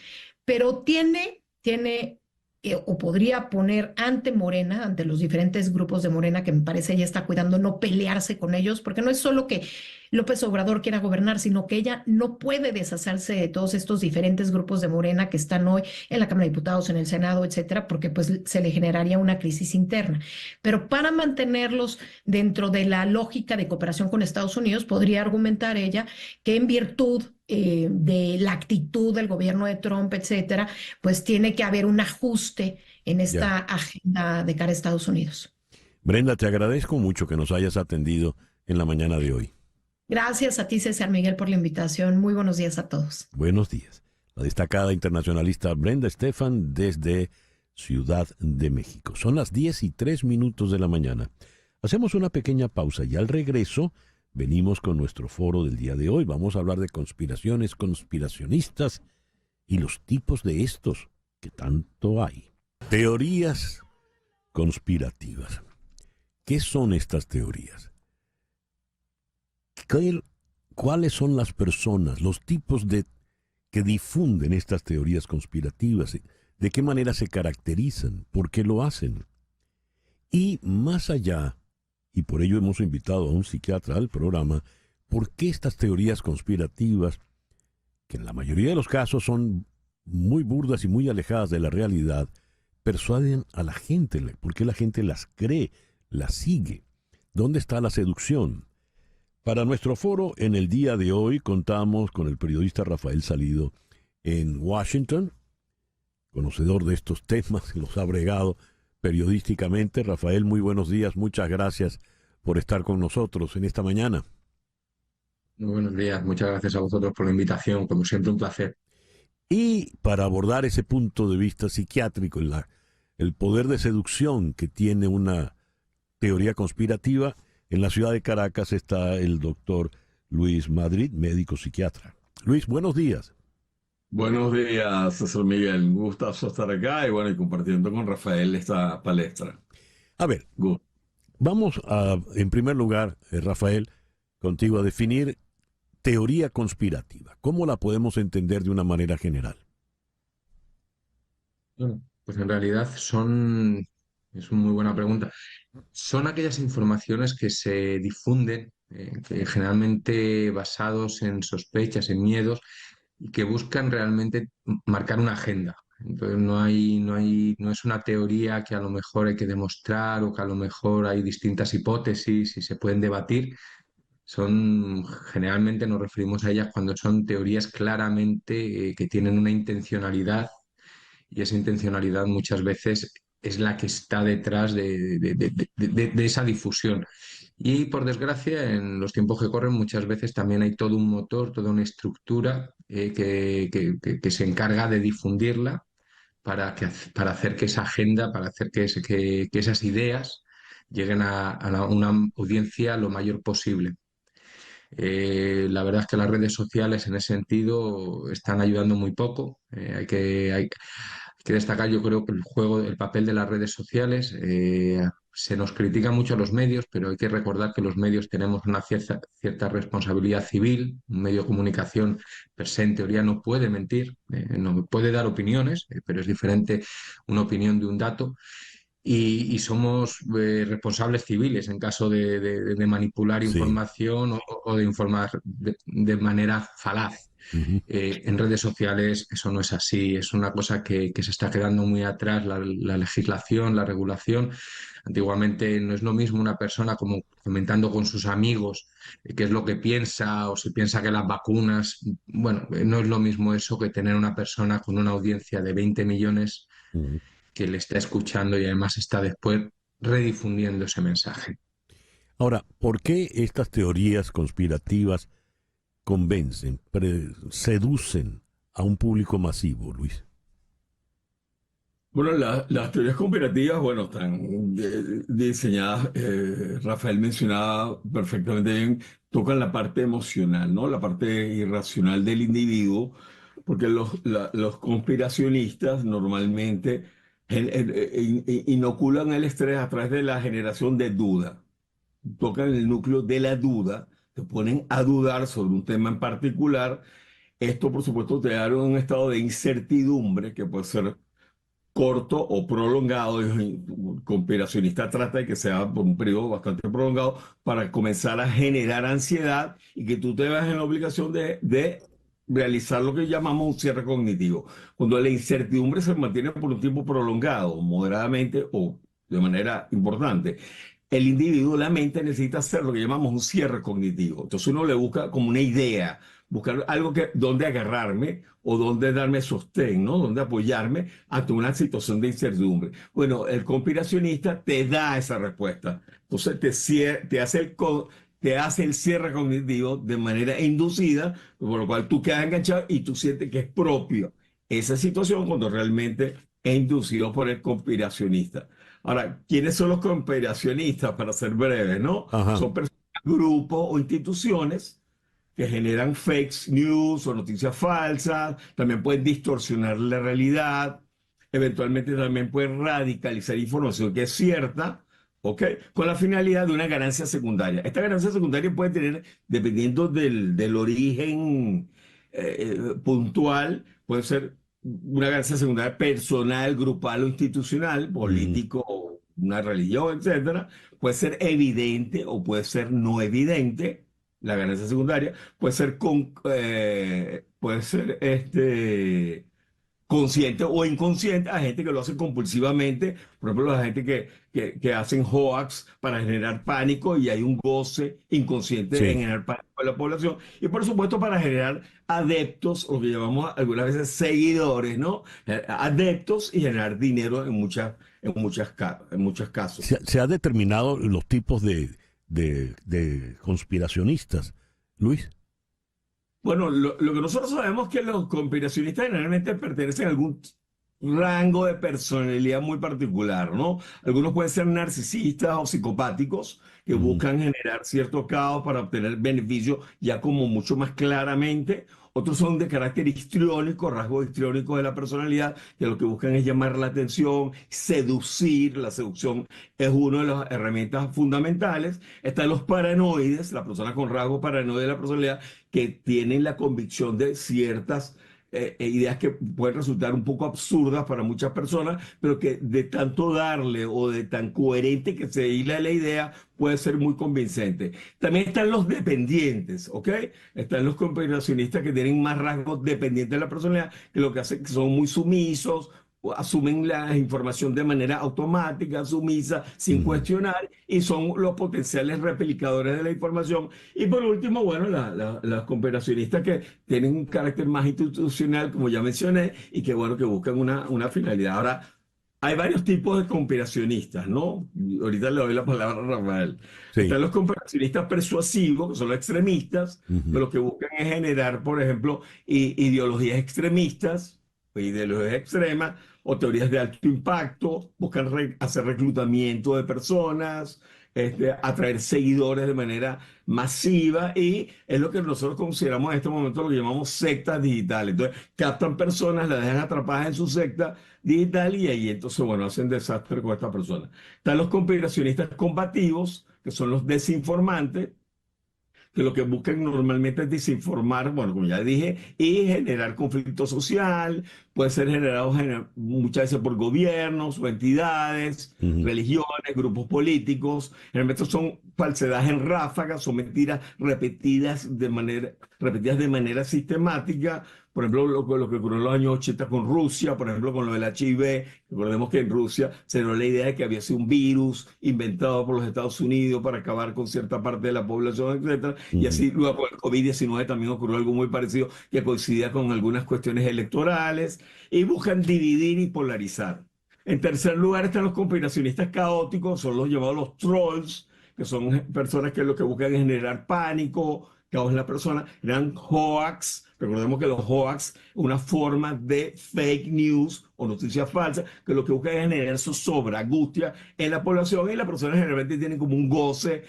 pero tiene o podría poner ante Morena, ante los diferentes grupos de Morena, que me parece ella está cuidando no pelearse con ellos, porque no es solo que López Obrador quiera gobernar, sino que ella no puede deshacerse de todos estos diferentes grupos de Morena que están hoy en la Cámara de Diputados, en el Senado, etcétera, porque pues se le generaría una crisis interna. Pero para mantenerlos dentro de la lógica de cooperación con Estados Unidos, podría argumentar ella que en virtud de la actitud del gobierno de Trump, etcétera, pues tiene que haber un ajuste en esta agenda de cara a Estados Unidos. Brenda, te agradezco mucho que nos hayas atendido en la mañana de hoy. Gracias a ti, César Miguel, por la invitación. Muy buenos días a todos. Buenos días. La destacada internacionalista Brenda Estefan desde Ciudad de México. Son las 10:03 de la mañana. Hacemos una pequeña pausa y al regreso venimos con nuestro foro del día de hoy. Vamos a hablar de conspiraciones, conspiracionistas y los tipos de estos que tanto hay. Teorías conspirativas. ¿Qué son estas teorías? ¿Cuáles son las personas, los tipos que difunden estas teorías conspirativas? ¿De qué manera se caracterizan? ¿Por qué lo hacen? Y más allá, y por ello hemos invitado a un psiquiatra al programa, ¿por qué estas teorías conspirativas, que en la mayoría de los casos son muy burdas y muy alejadas de la realidad, persuaden a la gente? ¿Por qué la gente las cree, las sigue? ¿Dónde está la seducción? Para nuestro foro, en el día de hoy, contamos con el periodista Rafael Salido en Washington, conocedor de estos temas, los ha bregado periodísticamente. Rafael, muy buenos días, muchas gracias por estar con nosotros en esta mañana. Muy buenos días, muchas gracias a vosotros por la invitación, como siempre un placer. Y para abordar ese punto de vista psiquiátrico, el poder de seducción que tiene una teoría conspirativa, en la ciudad de Caracas está el doctor Luis Madrid, médico psiquiatra. Luis, buenos días. Buenos días, César Miguel. Un gustazo estar acá y bueno, y compartiendo con Rafael esta palestra. A ver, vamos a, en primer lugar, Rafael, contigo a definir teoría conspirativa. ¿Cómo la podemos entender de una manera general? Bueno, pues en realidad es una muy buena pregunta. Son aquellas informaciones que se difunden, que generalmente basados en sospechas, en miedos, y que buscan realmente marcar una agenda. Entonces no es una teoría que a lo mejor hay que demostrar o que a lo mejor hay distintas hipótesis y se pueden debatir. Generalmente nos referimos a ellas cuando son teorías claramente que tienen una intencionalidad, y esa intencionalidad muchas veces es la que está detrás de esa difusión. Y por desgracia, en los tiempos que corren, muchas veces también hay todo un motor, toda una estructura que se encarga de difundirla para hacer que esa agenda, para hacer que esas ideas lleguen a una audiencia lo mayor posible. La verdad es que las redes sociales en ese sentido están ayudando muy poco. Hay que destacar, yo creo que el papel de las redes sociales. Se nos critica mucho a los medios, pero hay que recordar que los medios tenemos una cierta responsabilidad civil. Un medio de comunicación per se, en teoría, no puede mentir, no puede dar opiniones, pero es diferente una opinión de un dato. Y somos responsables civiles en caso de manipular información o de informar de manera falaz. En redes sociales eso no es así, es una cosa que se está quedando muy atrás, la legislación, la regulación. Antiguamente no es lo mismo una persona como comentando con sus amigos qué es lo que piensa, o si piensa que las vacunas, bueno, no es lo mismo eso que tener una persona con una audiencia de 20 millones que le está escuchando y además está después redifundiendo ese mensaje. Ahora, ¿por qué estas teorías conspirativas convencen, seducen a un público masivo, Luis? Bueno, las teorías conspirativas, bueno, están diseñadas, Rafael mencionaba perfectamente bien, tocan la parte emocional, ¿no? La parte irracional del individuo, porque los conspiracionistas normalmente inoculan el estrés a través de la generación de duda. Tocan el núcleo de la duda, te ponen a dudar sobre un tema en particular. Esto, por supuesto, te da un estado de incertidumbre que puede ser corto o prolongado. El conspiracionista trata de que sea por un periodo bastante prolongado para comenzar a generar ansiedad y que tú te veas en la obligación de realizar lo que llamamos un cierre cognitivo. Cuando la incertidumbre se mantiene por un tiempo prolongado, moderadamente o de manera importante, el individuo, la mente, necesita hacer lo que llamamos un cierre cognitivo. Entonces uno le busca como una idea, buscar algo donde agarrarme o donde darme sostén, ¿no? Donde apoyarme ante una situación de incertidumbre. Bueno, el conspiracionista te da esa respuesta. Entonces te hace el cierre cognitivo de manera inducida, por lo cual tú quedas enganchado y tú sientes que es propio esa situación cuando realmente es inducido por el conspiracionista. Ahora, ¿quiénes son los conspiracionistas? Para ser breves, ¿no? Ajá. Son personas, grupos o instituciones que generan fake news o noticias falsas, también pueden distorsionar la realidad, eventualmente también pueden radicalizar información que es cierta, ¿ok? Con la finalidad de una ganancia secundaria. Esta ganancia secundaria puede tener, dependiendo del origen puntual, puede ser una ganancia secundaria personal, grupal o institucional, político, una religión, etcétera. Puede ser evidente o puede ser no evidente. La ganancia secundaria puede ser consciente o inconsciente. Hay gente que lo hace compulsivamente, por ejemplo, la gente que hacen hoax para generar pánico y hay un goce inconsciente en generar pánico en la población. Y por supuesto para generar adeptos, o que llamamos algunas veces seguidores, ¿no? Adeptos y generar dinero en muchos casos. Se ha determinado los tipos de conspiracionistas, Luis. Bueno, lo que nosotros sabemos es que los conspiracionistas generalmente pertenecen a algún rango de personalidad muy particular, ¿no? Algunos pueden ser narcisistas o psicopáticos que buscan generar cierto caos para obtener beneficios ya como mucho más claramente. Otros son de carácter histriónico, rasgos histriónicos de la personalidad, que lo que buscan es llamar la atención, seducir. La seducción es una de las herramientas fundamentales. Están los paranoides, la persona con rasgos paranoides de la personalidad, que tienen la convicción de ciertas ideas que pueden resultar un poco absurdas para muchas personas, pero que de tanto darle o de tan coherente que se hila la idea, puede ser muy convincente. También están los dependientes, ¿ok? Están los conspiracionistas que tienen más rasgos dependientes de la personalidad, que lo que hacen que son muy sumisos, asumen la información de manera automática, sumisa, sin cuestionar, y son los potenciales replicadores de la información. Y por último, bueno, las conspiracionistas que tienen un carácter más institucional, como ya mencioné, y que, bueno, que buscan una finalidad. Ahora, hay varios tipos de conspiracionistas, ¿no? Ahorita le doy la palabra a Rafael. Sí. Están los conspiracionistas persuasivos, que son los extremistas, que lo que buscan es generar, por ejemplo, ideologías extremistas, ideologías extremas o teorías de alto impacto, buscan hacer reclutamiento de personas, atraer seguidores de manera masiva, y es lo que nosotros consideramos en este momento lo que llamamos sectas digitales. Entonces, captan personas, las dejan atrapadas en su secta digital y ahí entonces, bueno, hacen desastre con estas personas. Están los conspiracionistas combativos, que son los desinformantes, que lo que buscan normalmente es desinformar, bueno, como ya dije, y generar conflicto social. Puede ser generado muchas veces por gobiernos o entidades, religiones, grupos políticos. Generalmente son falsedades en ráfagas, son mentiras repetidas de manera sistemática. Por ejemplo, lo que ocurrió en los años 80 con Rusia, por ejemplo, con lo del HIV. Recordemos que en Rusia se dio la idea de que había sido un virus inventado por los Estados Unidos para acabar con cierta parte de la población, etc. Y así luego con el COVID-19 también ocurrió algo muy parecido que coincidía con algunas cuestiones electorales, y buscan dividir y polarizar. En tercer lugar están los conspiracionistas caóticos, son los llamados los trolls, que son personas que lo que buscan es generar pánico, caos en la persona. Eran hoax. Recordemos que los hoax es una forma de fake news o noticias falsas, que lo que busca es generar zozobra, angustia en la población, y las personas generalmente tienen como un goce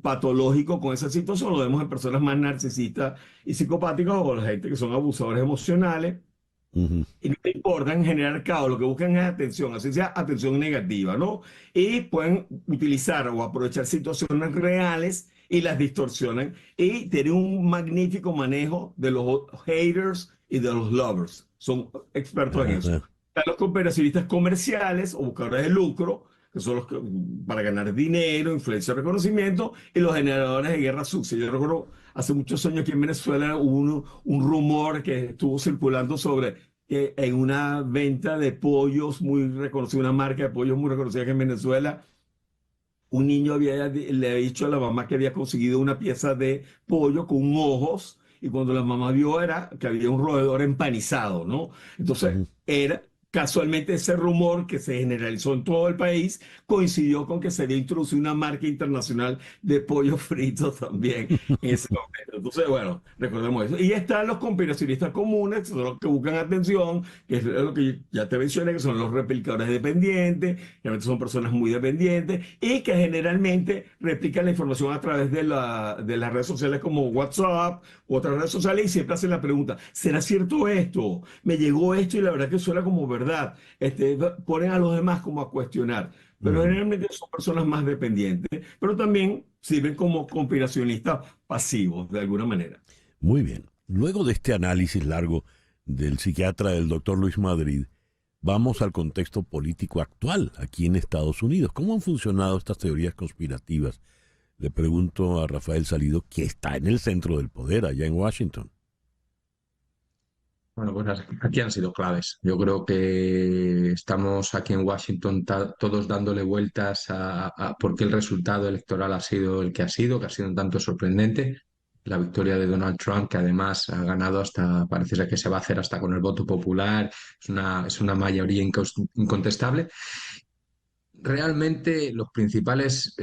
patológico con esa situación. Lo vemos en personas más narcisistas y psicopáticas, o la gente que son abusadores emocionales. Y no importan generar caos, lo que buscan es atención, así sea atención negativa, ¿no? Y pueden utilizar o aprovechar situaciones reales y las distorsionan, y tienen un magnífico manejo de los haters y de los lovers. Son expertos en eso. Están los cooperacionistas comerciales o buscadores de lucro, que son los que para ganar dinero, influencia, reconocimiento, y los generadores de guerra sucia. Yo recuerdo hace muchos años aquí en Venezuela hubo un rumor que estuvo circulando sobre que en una venta de pollos muy reconocida, una marca de pollos muy reconocida aquí en Venezuela, un niño le había dicho a la mamá que había conseguido una pieza de pollo con ojos, y cuando la mamá vio era que había un roedor empanizado, ¿no? Entonces, Ujú. era casualmente ese rumor que se generalizó en todo el país, coincidió con que se había introducido una marca internacional de pollo frito también en ese momento. Entonces, bueno, recordemos eso. Y están los conspiracionistas comunes, que son los que buscan atención, que es lo que ya te mencioné, que son los replicadores dependientes, que realmente son personas muy dependientes y que generalmente replican la información a través de las redes sociales como WhatsApp u otras redes sociales, y siempre hacen la pregunta: ¿será cierto esto? Me llegó esto y la verdad que suena como verdad. Ponen a los demás como a cuestionar, pero Ujú. generalmente son personas más dependientes, pero también sirven como conspiracionistas pasivos de alguna manera. Muy bien. Luego de este análisis largo del psiquiatra del doctor Luis Madrid, vamos al contexto político actual aquí en Estados Unidos. ¿Cómo han funcionado estas teorías conspirativas? Le pregunto a Rafael Salido, que está en el centro del poder allá en Washington. Bueno, pues aquí han sido claves. Yo creo que estamos aquí en Washington todos dándole vueltas a por qué el resultado electoral ha sido el que ha sido un tanto sorprendente. La victoria de Donald Trump, que además ha ganado hasta, parece ser que se va a hacer hasta con el voto popular, es una mayoría incontestable. Realmente los principales,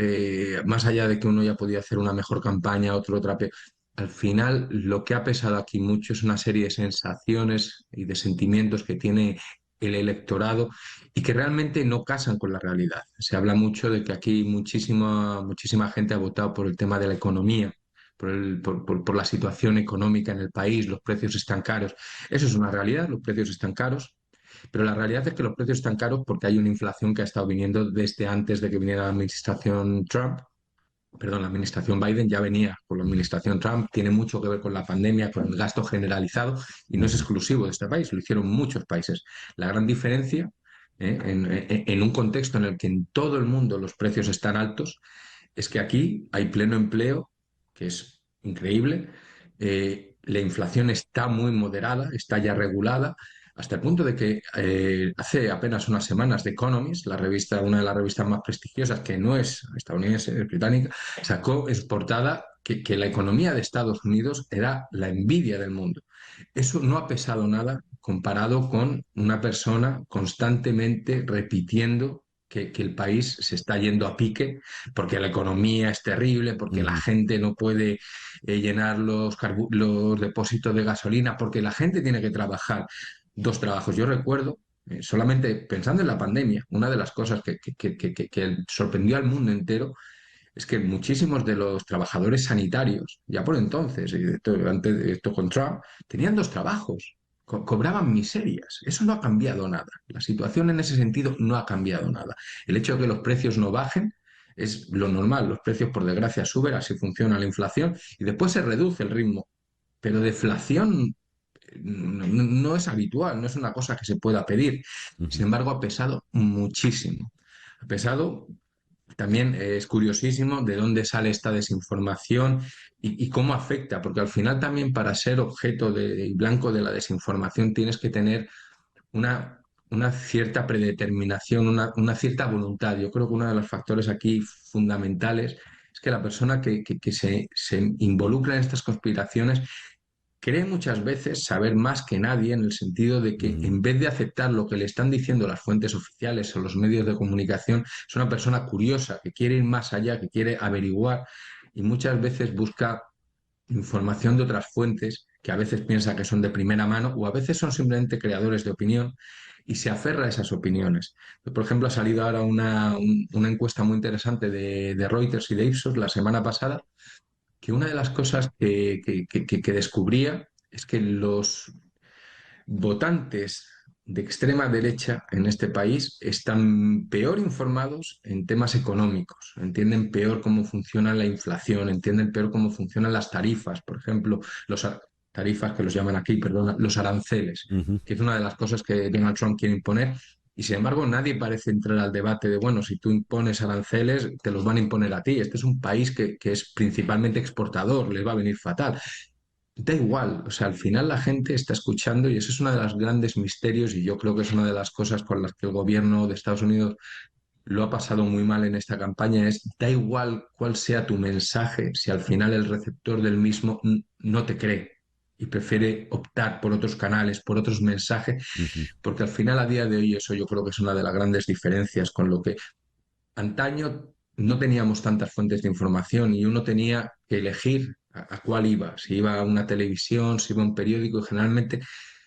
más allá de que uno ya podía hacer una mejor campaña, otro otra peor, al final lo que ha pesado aquí mucho es una serie de sensaciones y de sentimientos que tiene el electorado y que realmente no casan con la realidad. Se habla mucho de que aquí muchísima gente ha votado por el tema de la economía, por la situación económica en el país, los precios están caros. Eso es una realidad, los precios están caros. Pero la realidad es que los precios están caros porque hay una inflación que ha estado viniendo desde antes de que viniera la administración Trump. Perdón, la administración Biden ya venía con la administración Trump, tiene mucho que ver con la pandemia, con el gasto generalizado y no es Ujú. exclusivo de este país, lo hicieron muchos países. La gran diferencia, en un contexto en el que en todo el mundo los precios están altos, es que aquí hay pleno empleo, que es increíble, la inflación está muy moderada, está ya regulada, hasta el punto de que hace apenas unas semanas The Economist, la revista, una de las revistas más prestigiosas, que no es estadounidense, es británica, sacó en su portada que la economía de Estados Unidos era la envidia del mundo. Eso no ha pesado nada comparado con una persona constantemente repitiendo que el país se está yendo a pique porque la economía es terrible, porque la Ujú. gente no puede llenar los depósitos de gasolina, porque la gente tiene que trabajar dos trabajos. Yo recuerdo, solamente pensando en la pandemia, una de las cosas que sorprendió al mundo entero es que muchísimos de los trabajadores sanitarios, ya por entonces, antes de esto con Trump, tenían dos trabajos, cobraban miserias. Eso no ha cambiado nada. La situación en ese sentido no ha cambiado nada. El hecho de que los precios no bajen es lo normal. Los precios, por desgracia, suben, así funciona la inflación, y después se reduce el ritmo. Pero deflación no es habitual, no es una cosa que se pueda pedir. Sin Ujú. embargo, ha pesado muchísimo. Ha pesado. También es curiosísimo de dónde sale esta desinformación y cómo afecta, porque al final también para ser objeto y blanco de la desinformación tienes que tener una cierta predeterminación, una cierta voluntad. Yo creo que uno de los factores aquí fundamentales es que la persona que se involucra en estas conspiraciones cree muchas veces saber más que nadie, en el sentido de que Ujú. en vez de aceptar lo que le están diciendo las fuentes oficiales o los medios de comunicación, es una persona curiosa, que quiere ir más allá, que quiere averiguar y muchas veces busca información de otras fuentes que a veces piensa que son de primera mano o a veces son simplemente creadores de opinión y se aferra a esas opiniones. Por ejemplo, ha salido ahora una encuesta muy interesante de Reuters y de Ipsos la semana pasada, que una de las cosas que descubría es que los votantes de extrema derecha en este país están peor informados en temas económicos, entienden peor cómo funciona la inflación, entienden peor cómo funcionan las tarifas, por ejemplo, los tarifas, que los llaman aquí, perdona, los aranceles, que es una de las cosas que Donald Trump quiere imponer. Y sin embargo, nadie parece entrar al debate de, bueno, si tú impones aranceles, te los van a imponer a ti. Este es un país que es principalmente exportador, les va a venir fatal. Da igual, o sea, al final la gente está escuchando y eso es uno de los grandes misterios y yo creo que es una de las cosas con las que el gobierno de Estados Unidos lo ha pasado muy mal en esta campaña, es da igual cuál sea tu mensaje, si al final el receptor del mismo no te cree y prefiere optar por otros canales, por otros mensajes, porque al final a día de hoy eso yo creo que es una de las grandes diferencias con lo que antaño no teníamos tantas fuentes de información y uno tenía que elegir a cuál iba, si iba a una televisión, si iba a un periódico, y generalmente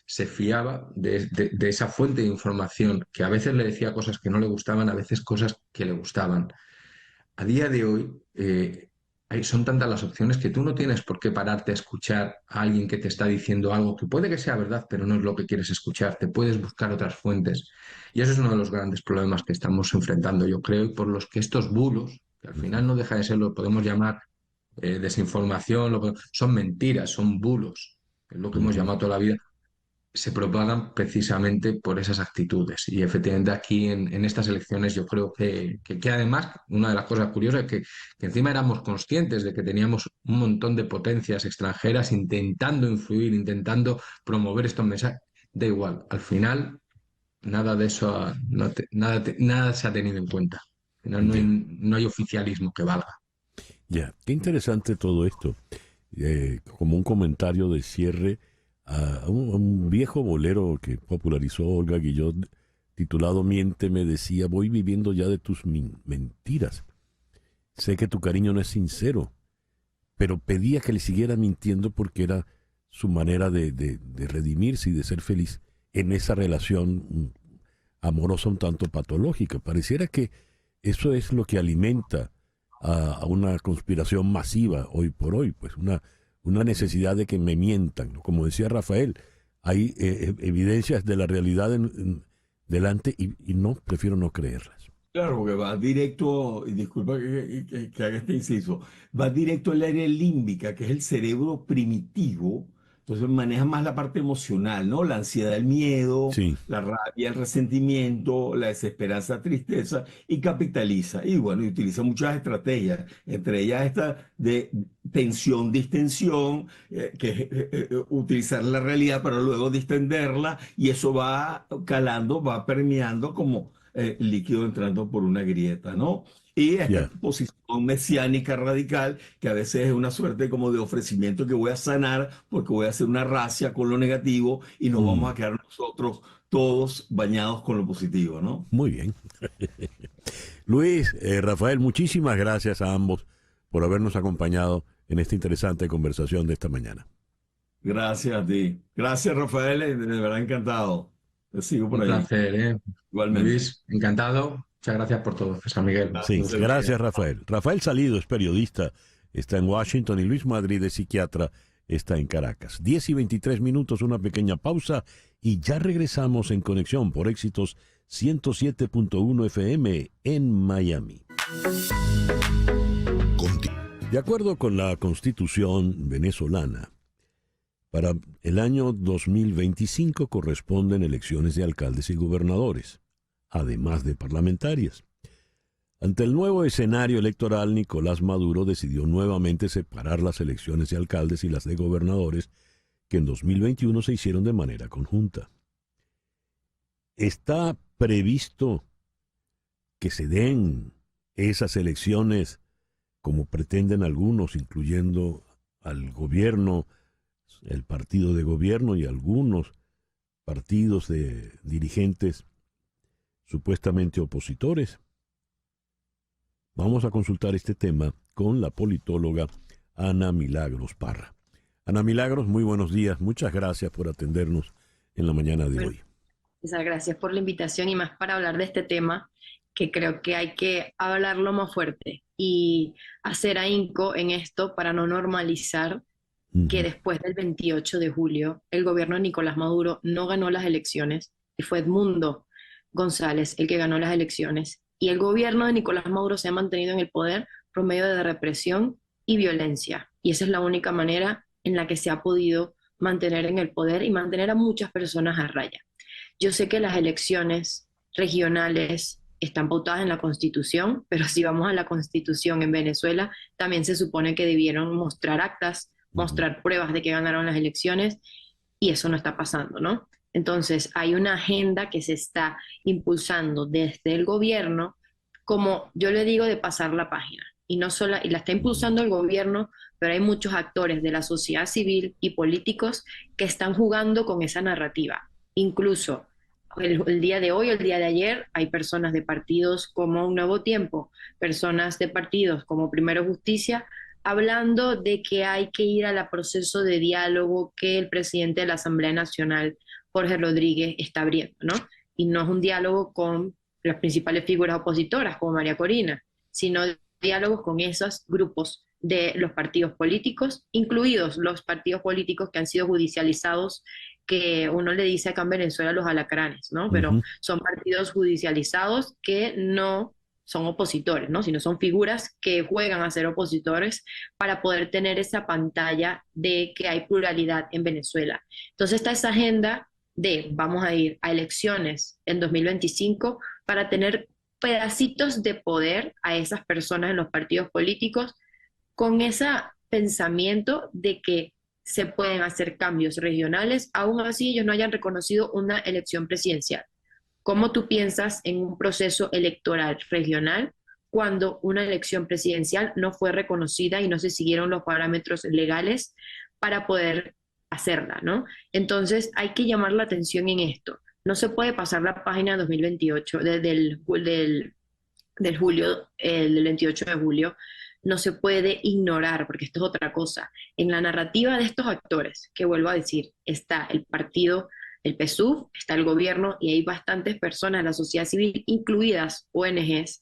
se fiaba de esa fuente de información, que a veces le decía cosas que no le gustaban, a veces cosas que le gustaban. A día de hoy son tantas las opciones que tú no tienes por qué pararte a escuchar a alguien que te está diciendo algo que puede que sea verdad, pero no es lo que quieres escuchar. Te puedes buscar otras fuentes. Y eso es uno de los grandes problemas que estamos enfrentando, yo creo, y por los que estos bulos, que al final no deja de ser, lo podemos llamar desinformación, son mentiras, son bulos, que es lo que hemos llamado toda la vida, se propagan precisamente por esas actitudes. Y efectivamente aquí en estas elecciones yo creo que además una de las cosas curiosas es que encima éramos conscientes de que teníamos un montón de potencias extranjeras intentando influir, intentando promover estos mensajes. Da igual, al final nada de eso, nada se ha tenido en cuenta. Al final no hay oficialismo que valga. Ya, qué interesante todo esto. Como un comentario de cierre a un viejo bolero que popularizó Olga Guillot, titulado Miénteme, decía: voy viviendo ya de tus mentiras. Sé que tu cariño no es sincero, pero pedía que le siguiera mintiendo porque era su manera de redimirse y de ser feliz en esa relación amorosa un tanto patológica. Pareciera que eso es lo que alimenta a una conspiración masiva hoy por hoy, pues una necesidad de que me mientan. Como decía Rafael, hay evidencias de la realidad delante y no, prefiero no creerlas. Claro, porque va directo, y disculpa que haga este inciso, va directo al área límbica, que es el cerebro primitivo. Entonces maneja más la parte emocional, ¿no? La ansiedad, el miedo, sí, la rabia, el resentimiento, la desesperanza, tristeza, y capitaliza. Y bueno, y utiliza muchas estrategias, entre ellas esta de tensión, distensión, que es utilizar la realidad para luego distenderla, y eso va calando, va permeando como líquido entrando por una grieta, ¿no? Y esta posición mesiánica radical, que a veces es una suerte como de ofrecimiento que voy a sanar porque voy a hacer una racia con lo negativo y nos vamos a quedar nosotros todos bañados con lo positivo, ¿no? Muy bien. Luis, Rafael, muchísimas gracias a ambos por habernos acompañado en esta interesante conversación de esta mañana. Gracias a ti. Gracias, Rafael, de verdad encantado. Te sigo por ahí. Un placer, Igualmente. Luis, encantado. Muchas gracias por todo, San Miguel. Sí, gracias, Rafael. Rafael Salido es periodista, está en Washington, y Luis Madrid es psiquiatra, está en Caracas. 10:23, una pequeña pausa y ya regresamos en Conexión por Éxitos 107.1 FM en Miami. De acuerdo con la Constitución venezolana, para el año 2025 corresponden elecciones de alcaldes y gobernadores, además de parlamentarias. Ante el nuevo escenario electoral, Nicolás Maduro decidió nuevamente separar las elecciones de alcaldes y las de gobernadores, que en 2021 se hicieron de manera conjunta. Está previsto que se den esas elecciones como pretenden algunos, incluyendo al gobierno, el partido de gobierno y algunos partidos de dirigentes supuestamente opositores. Vamos a consultar este tema con la politóloga Ana Milagros Parra. Ana Milagros, muy buenos días. Muchas gracias por atendernos en la mañana de hoy. Muchas gracias por la invitación y más para hablar de este tema, que creo que hay que hablarlo más fuerte y hacer ahínco en esto para no normalizar que después del 28 de julio el gobierno de Nicolás Maduro no ganó las elecciones y fue Edmundo González el que ganó las elecciones, y el gobierno de Nicolás Maduro se ha mantenido en el poder por medio de represión y violencia, y esa es la única manera en la que se ha podido mantener en el poder y mantener a muchas personas a raya. Yo sé que las elecciones regionales están pautadas en la Constitución, pero si vamos a la Constitución en Venezuela, también se supone que debieron mostrar actas, mostrar pruebas de que ganaron las elecciones, y eso no está pasando, ¿no? Entonces, hay una agenda que se está impulsando desde el gobierno, como yo le digo, de pasar la página. Y la está impulsando el gobierno, pero hay muchos actores de la sociedad civil y políticos que están jugando con esa narrativa. Incluso el día de hoy, el día de ayer, hay personas de partidos como Un Nuevo Tiempo, personas de partidos como Primero Justicia, hablando de que hay que ir al proceso de diálogo que el presidente de la Asamblea Nacional, Jorge Rodríguez, está abriendo, ¿no? Y no es un diálogo con las principales figuras opositoras, como María Corina, sino diálogos con esos grupos de los partidos políticos, incluidos los partidos políticos que han sido judicializados, que uno le dice acá en Venezuela los alacranes, ¿no? Pero son partidos judicializados que no son opositores, ¿no? Sino son figuras que juegan a ser opositores para poder tener esa pantalla de que hay pluralidad en Venezuela. Entonces está esa agenda de vamos a ir a elecciones en 2025 para tener pedacitos de poder a esas personas en los partidos políticos con ese pensamiento de que se pueden hacer cambios regionales, aún así ellos no hayan reconocido una elección presidencial. ¿Cómo tú piensas en un proceso electoral regional cuando una elección presidencial no fue reconocida y no se siguieron los parámetros legales para poder hacerla, ¿no? Entonces hay que llamar la atención en esto. No se puede pasar la página 2028, del 28 de julio, no se puede ignorar, porque esto es otra cosa. En la narrativa de estos actores, que vuelvo a decir, está el partido, el PSUV, está el gobierno, y hay bastantes personas de la sociedad civil, incluidas ONGs,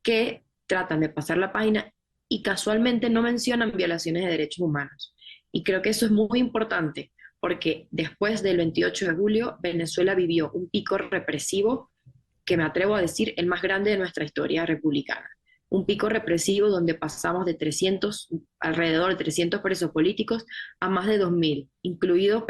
que tratan de pasar la página y casualmente no mencionan violaciones de derechos humanos. Y creo que eso es muy importante, porque después del 28 de julio, Venezuela vivió un pico represivo que me atrevo a decir el más grande de nuestra historia republicana. Un pico represivo donde pasamos de alrededor de 300 presos políticos a más de 2.000, incluidos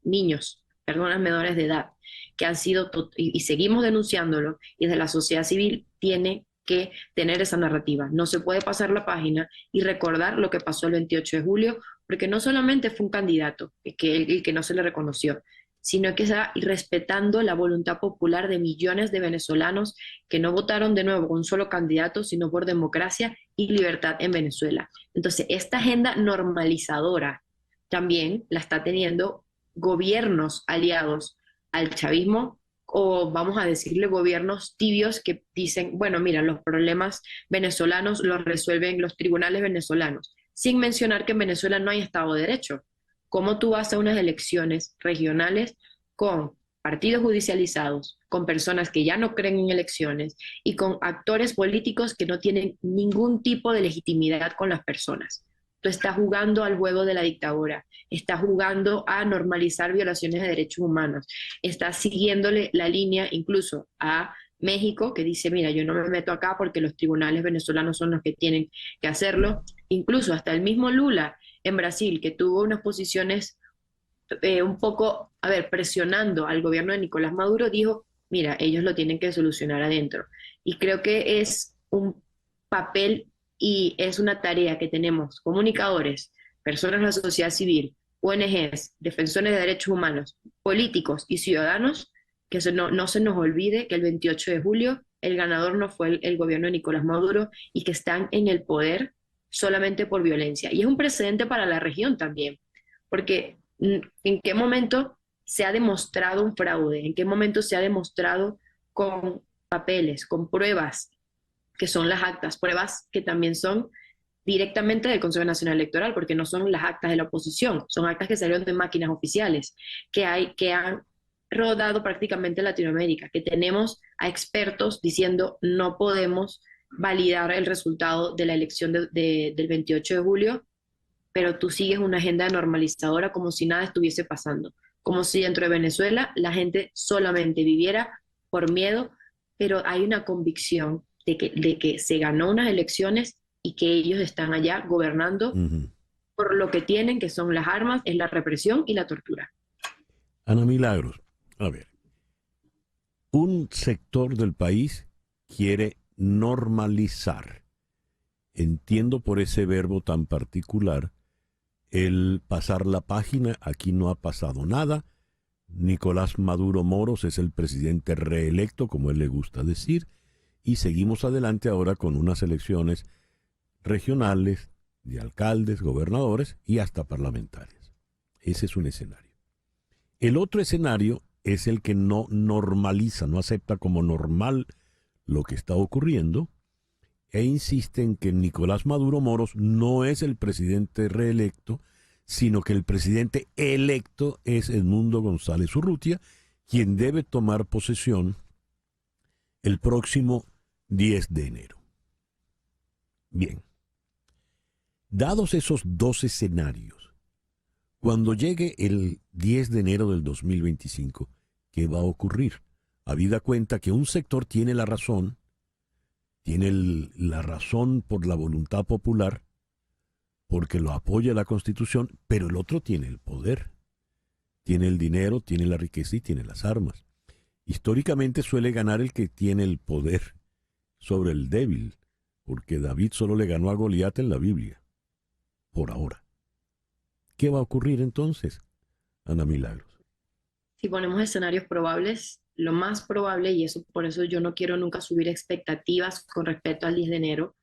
niños, personas menores de edad, que han sido, y seguimos denunciándolo, y desde la sociedad civil tiene que tener esa narrativa. No se puede pasar la página y recordar lo que pasó el 28 de julio, porque no solamente fue un candidato el que no se le reconoció, sino que está respetando la voluntad popular de millones de venezolanos que no votaron de nuevo por un solo candidato, sino por democracia y libertad en Venezuela. Entonces, esta agenda normalizadora también la está teniendo gobiernos aliados al chavismo, o vamos a decirle gobiernos tibios que dicen, bueno, mira, los problemas venezolanos los resuelven los tribunales venezolanos, sin mencionar que en Venezuela no hay Estado de Derecho. ¿Cómo tú vas a unas elecciones regionales con partidos judicializados, con personas que ya no creen en elecciones y con actores políticos que no tienen ningún tipo de legitimidad con las personas? Tú estás jugando al juego de la dictadura, estás jugando a normalizar violaciones de derechos humanos, estás siguiéndole la línea incluso a México, que dice, mira, yo no me meto acá porque los tribunales venezolanos son los que tienen que hacerlo. Incluso hasta el mismo Lula en Brasil, que tuvo unas posiciones un poco, presionando al gobierno de Nicolás Maduro, dijo, mira, ellos lo tienen que solucionar adentro. Y creo que es un papel y es una tarea que tenemos comunicadores, personas de la sociedad civil, ONGs, defensores de derechos humanos, políticos y ciudadanos, que no se nos olvide que el 28 de julio el ganador no fue el gobierno de Nicolás Maduro y que están en el poder solamente por violencia. Y es un precedente para la región también, porque ¿en qué momento se ha demostrado un fraude? ¿En qué momento se ha demostrado con papeles, con pruebas, que son las actas, pruebas que también son directamente del Consejo Nacional Electoral, porque no son las actas de la oposición, son actas que salieron de máquinas oficiales, que han rodado prácticamente Latinoamérica, que tenemos a expertos diciendo no podemos validar el resultado de la elección del 28 de julio, pero tú sigues una agenda normalizadora como si nada estuviese pasando, como si dentro de Venezuela la gente solamente viviera por miedo, pero hay una convicción de que se ganó unas elecciones y que ellos están allá gobernando por lo que tienen, que son las armas, es la represión y la tortura. Ana Milagros, a ver, un sector del país quiere normalizar. Entiendo por ese verbo tan particular el pasar la página. Aquí no ha pasado nada. Nicolás Maduro Moros es el presidente reelecto, como él le gusta decir, y seguimos adelante ahora con unas elecciones regionales, de alcaldes, gobernadores y hasta parlamentarias. Ese es un escenario. El otro escenario es el que no normaliza, no acepta como normal lo que está ocurriendo e insiste en que Nicolás Maduro Moros no es el presidente reelecto, sino que el presidente electo es Edmundo González Urrutia, quien debe tomar posesión el próximo 10 de enero. Bien, dados esos dos escenarios, cuando llegue el 10 de enero del 2025, ¿qué va a ocurrir? Habida cuenta que un sector tiene la razón por la voluntad popular, porque lo apoya la Constitución, pero el otro tiene el poder, tiene el dinero, tiene la riqueza y tiene las armas. Históricamente suele ganar el que tiene el poder sobre el débil, porque David solo le ganó a Goliat en la Biblia, por ahora. ¿Qué va a ocurrir entonces, Ana Milagros? Si ponemos escenarios probables, lo más probable, y eso por eso yo no quiero nunca subir expectativas con respecto al 10 de enero,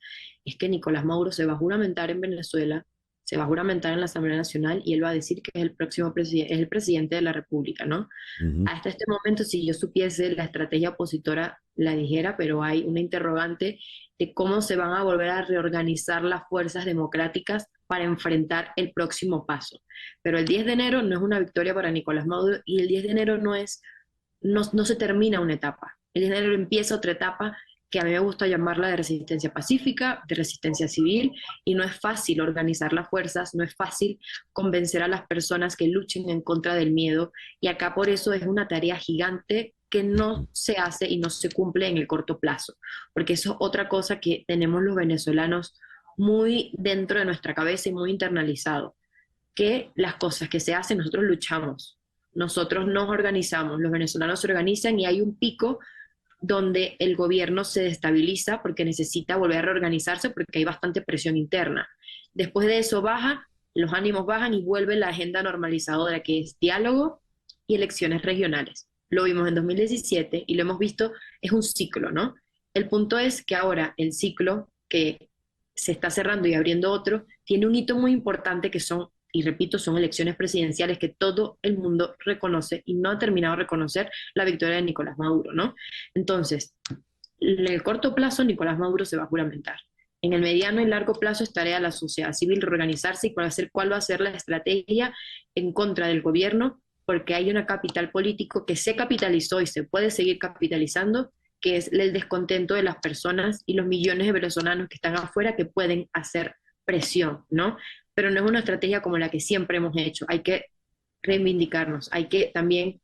es que Nicolás Maduro se va a juramentar en Venezuela, se va a juramentar en la Asamblea Nacional y él va a decir que es el próximo presidente, es el presidente de la República, ¿no? Hasta este momento, si yo supiese, la estrategia opositora la dijera, pero hay una interrogante de cómo se van a volver a reorganizar las fuerzas democráticas para enfrentar el próximo paso. Pero el 10 de enero no es una victoria para Nicolás Maduro y el 10 de enero no se termina una etapa. El 10 de enero empieza otra etapa que a mí me gusta llamarla de resistencia pacífica, de resistencia civil, y no es fácil organizar las fuerzas, no es fácil convencer a las personas que luchen en contra del miedo, y acá por eso es una tarea gigante que no se hace y no se cumple en el corto plazo, porque eso es otra cosa que tenemos los venezolanos muy dentro de nuestra cabeza y muy internalizado, que las cosas que se hacen nosotros luchamos, nosotros nos organizamos, los venezolanos se organizan y hay un pico donde el gobierno se destabiliza porque necesita volver a reorganizarse porque hay bastante presión interna. Después de eso baja, los ánimos bajan y vuelve la agenda normalizadora que es diálogo y elecciones regionales. Lo vimos en 2017 y lo hemos visto, es un ciclo, ¿no? El punto es que ahora el ciclo que se está cerrando y abriendo otro tiene un hito muy importante que son, y repito, son elecciones presidenciales que todo el mundo reconoce y no ha terminado de reconocer la victoria de Nicolás Maduro, ¿no? Entonces, en el corto plazo, Nicolás Maduro se va a juramentar. En el mediano y largo plazo es tarea de la sociedad civil reorganizarse y cuál va a ser la estrategia en contra del gobierno, porque hay una capital político que se capitalizó y se puede seguir capitalizando, que es el descontento de las personas y los millones de venezolanos que están afuera que pueden hacer presión, ¿no? Pero no es una estrategia como la que siempre hemos hecho. Hay que reivindicarnos, hay que también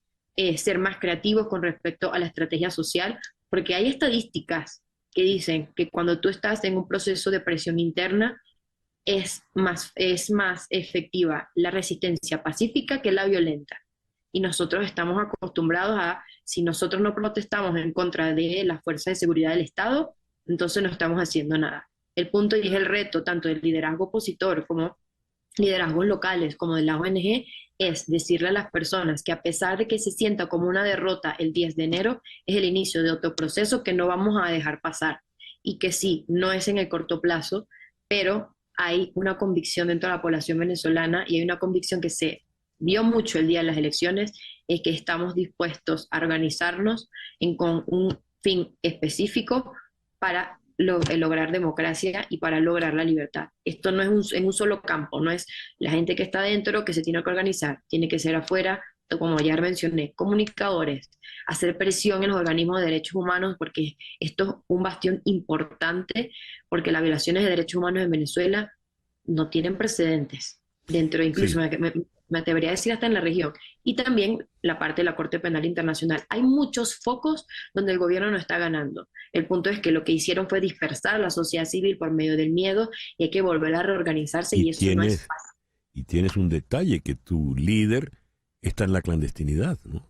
ser más creativos con respecto a la estrategia social, porque hay estadísticas que dicen que cuando tú estás en un proceso de presión interna es más efectiva la resistencia pacífica que la violenta. Y nosotros estamos acostumbrados a, si nosotros no protestamos en contra de las fuerzas de seguridad del Estado, entonces no estamos haciendo nada. El punto y es el reto tanto del liderazgo opositor como liderazgos locales como de la ONG es decirle a las personas que a pesar de que se sienta como una derrota el 10 de enero, es el inicio de otro proceso que no vamos a dejar pasar y que sí, no es en el corto plazo, pero hay una convicción dentro de la población venezolana y hay una convicción que se vio mucho el día de las elecciones, es que estamos dispuestos a organizarnos con un fin específico para lograr democracia y para lograr la libertad. Esto no es en un solo campo, no es la gente que está dentro que se tiene que organizar, tiene que ser afuera, como ya mencioné, comunicadores, hacer presión en los organismos de derechos humanos, porque esto es un bastión importante, porque las violaciones de derechos humanos en Venezuela no tienen precedentes, dentro incluso, sí, me atrevería a decir hasta en la región, y también la parte de la Corte Penal Internacional. Hay muchos focos donde el gobierno no está ganando. El punto es que lo que hicieron fue dispersar a la sociedad civil por medio del miedo y hay que volver a reorganizarse y eso no es fácil. y tienes un detalle, que tu líder está en la clandestinidad, ¿no?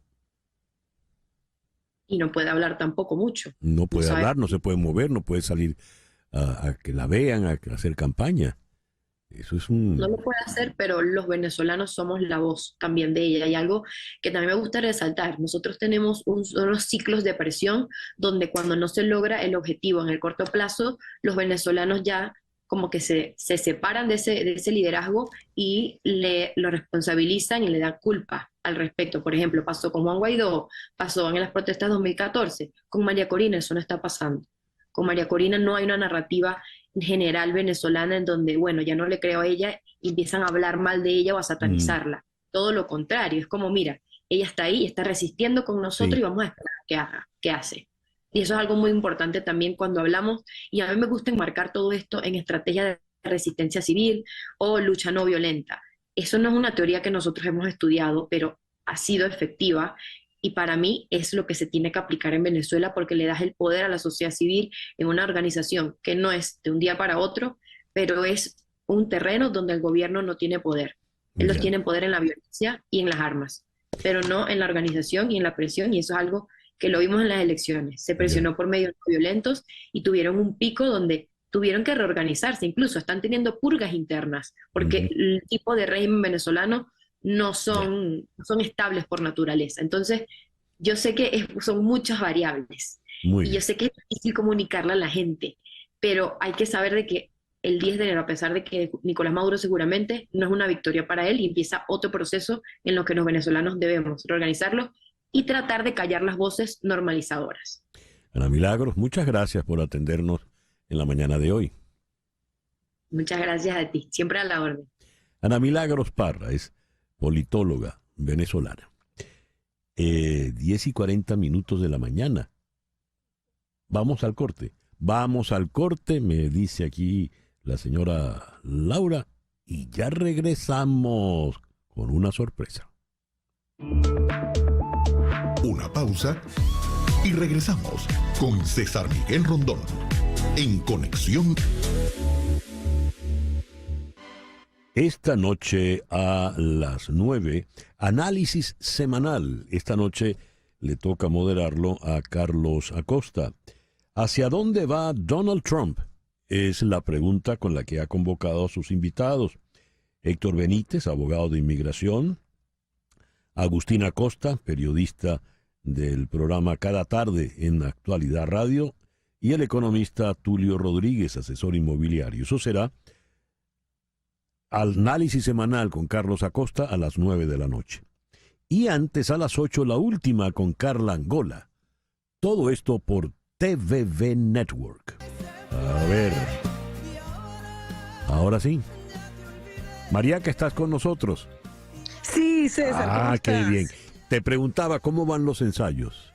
Y no puede hablar tampoco mucho. No puede ¿Sabes? hablar, no se puede mover, no puede salir a que la vean, a hacer campaña. Eso es un... No lo puede hacer, pero los venezolanos somos la voz también de ella. Y algo que también me gusta resaltar, nosotros tenemos unos ciclos de presión donde cuando no se logra el objetivo en el corto plazo, los venezolanos ya como que se separan de ese liderazgo y lo responsabilizan y le dan culpa al respecto. Por ejemplo, pasó con Juan Guaidó, pasó en las protestas 2014, con María Corina eso no está pasando. Con María Corina no hay una narrativa general venezolana en donde, bueno, ya no le creo a ella y empiezan a hablar mal de ella o a satanizarla. Todo lo contrario, es como, mira, ella está ahí, está resistiendo con nosotros y vamos a esperar qué hace. Y eso es algo muy importante también cuando hablamos, y a mí me gusta enmarcar todo esto en estrategia de resistencia civil o lucha no violenta. Eso no es una teoría que nosotros hemos estudiado, pero ha sido efectiva. Y para mí es lo que se tiene que aplicar en Venezuela porque le das el poder a la sociedad civil en una organización que no es de un día para otro, pero es un terreno donde el gobierno no tiene poder. Ellos tienen poder en la violencia y en las armas, pero no en la organización y en la presión, y eso es algo que lo vimos en las elecciones. Se presionó por medios no violentos y tuvieron un pico donde tuvieron que reorganizarse, incluso están teniendo purgas internas, porque el tipo de régimen venezolano no son estables por naturaleza. Entonces, yo sé que son muchas variables y yo sé que es difícil comunicarla a la gente, pero hay que saber de que el 10 de enero, a pesar de que Nicolás Maduro seguramente no es una victoria para él, y empieza otro proceso en lo que los venezolanos debemos reorganizarlo y tratar de callar las voces normalizadoras. Ana Milagros, muchas gracias por atendernos en la mañana de hoy. Muchas gracias a ti, siempre a la orden. Ana Milagros Parra es politóloga venezolana. 10:40 de la mañana. Vamos al corte. Vamos al corte, me dice aquí la señora Laura, y ya regresamos con una sorpresa. Una pausa y regresamos con César Miguel Rondón en Conexión. Esta noche a las 9, análisis semanal. Esta noche le toca moderarlo a Carlos Acosta. ¿Hacia dónde va Donald Trump? Es la pregunta con la que ha convocado a sus invitados. Héctor Benítez, abogado de inmigración. Agustín Acosta, periodista del programa Cada Tarde en Actualidad Radio. Y el economista Tulio Rodríguez, asesor inmobiliario. Eso será análisis semanal con Carlos Acosta a las 9 de la noche. Y antes, a las 8, la última con Carla Angola. Todo esto por TVV Network. A ver. Ahora sí. María, que estás con nosotros. Sí, César. ¿Cómo qué estás? bien. Te preguntaba, ¿cómo van los ensayos?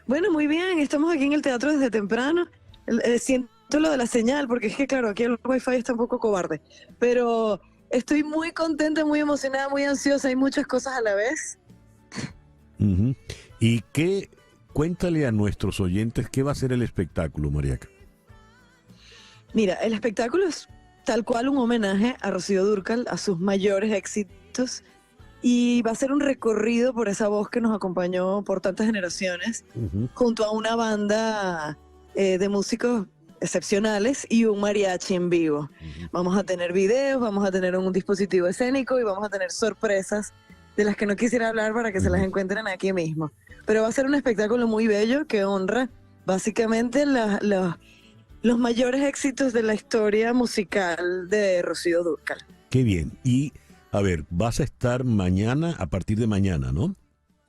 Bueno, muy bien. Estamos aquí en el teatro desde temprano. Siento lo de la señal, porque es que, claro, aquí el Wi-Fi está un poco cobarde. Pero estoy muy contenta, muy emocionada, muy ansiosa. Hay muchas cosas a la vez. ¿Y qué? Cuéntale a nuestros oyentes qué va a ser el espectáculo, Mariaca. Mira, el espectáculo es tal cual un homenaje a Rocío Dúrcal, a sus mayores éxitos, y va a ser un recorrido por esa voz que nos acompañó por tantas generaciones, junto a una banda de músicos excepcionales y un mariachi en vivo. Vamos a tener videos, vamos a tener un dispositivo escénico y vamos a tener sorpresas de las que no quisiera hablar para que se las encuentren aquí mismo. Pero va a ser un espectáculo muy bello que honra básicamente los mayores éxitos de la historia musical de Rocío Dúrcal. Qué bien. Y, a ver, vas a estar mañana, a partir de mañana, ¿no?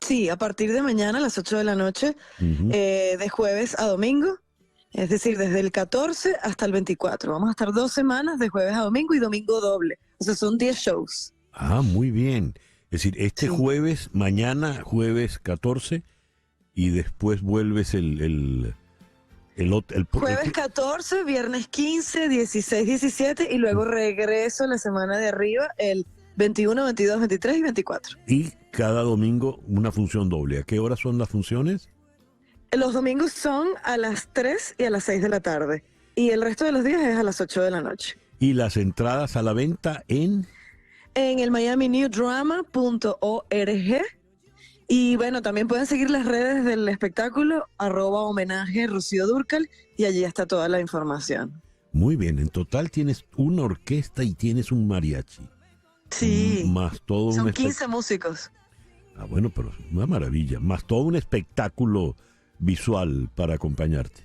Sí, a partir de mañana a las 8 de la noche, de jueves a domingo. Es decir, desde el 14 hasta el 24. Vamos a estar 2 semanas de jueves a domingo y domingo doble. O sea, son 10 shows. Ah, muy bien. Es decir, jueves, mañana, jueves 14, y después vuelves el jueves 14, viernes 15, 16, 17, y luego regreso la semana de arriba, el 21, 22, 23 y 24. Y cada domingo una función doble. ¿A qué horas son las funciones? Los domingos son a las 3 y a las 6 de la tarde. Y el resto de los días es a las 8 de la noche. ¿Y las entradas a la venta en? en el miaminewdrama.org. Y bueno, también pueden seguir las redes del espectáculo, @homenaje Rocío Dúrcal, y allí está toda la información. Muy bien, en total tienes una orquesta y tienes un mariachi. Sí, Más todo son un 15 músicos. Ah, bueno, pero es una maravilla. Más todo un espectáculo visual para acompañarte.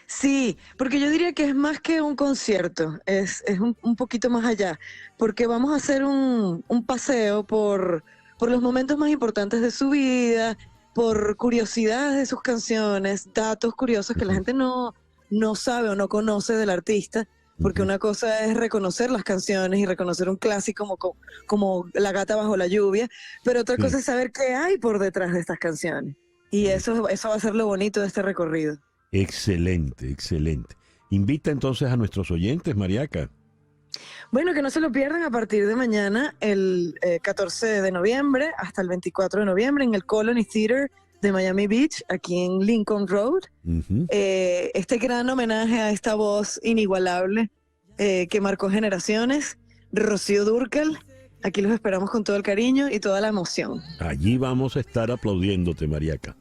Sí, porque yo diría que es más que un concierto, es un poquito más allá, porque vamos a hacer un paseo por los momentos más importantes de su vida, por curiosidades de sus canciones, datos curiosos que la gente no sabe o no conoce del artista, porque una cosa es reconocer las canciones y reconocer un clásico como La gata bajo la lluvia, pero otra cosa es saber qué hay por detrás de estas canciones. Y eso va a ser lo bonito de este recorrido. Excelente, excelente. Invita entonces a nuestros oyentes, Mariaca. Bueno, que no se lo pierdan a partir de mañana, el 14 de noviembre hasta el 24 de noviembre en el Colony Theater de Miami Beach, aquí en Lincoln Road. Este gran homenaje a esta voz inigualable que marcó generaciones, Rocío Dúrcal. Aquí los esperamos con todo el cariño y toda la emoción. Allí vamos a estar aplaudiéndote, Mariaca.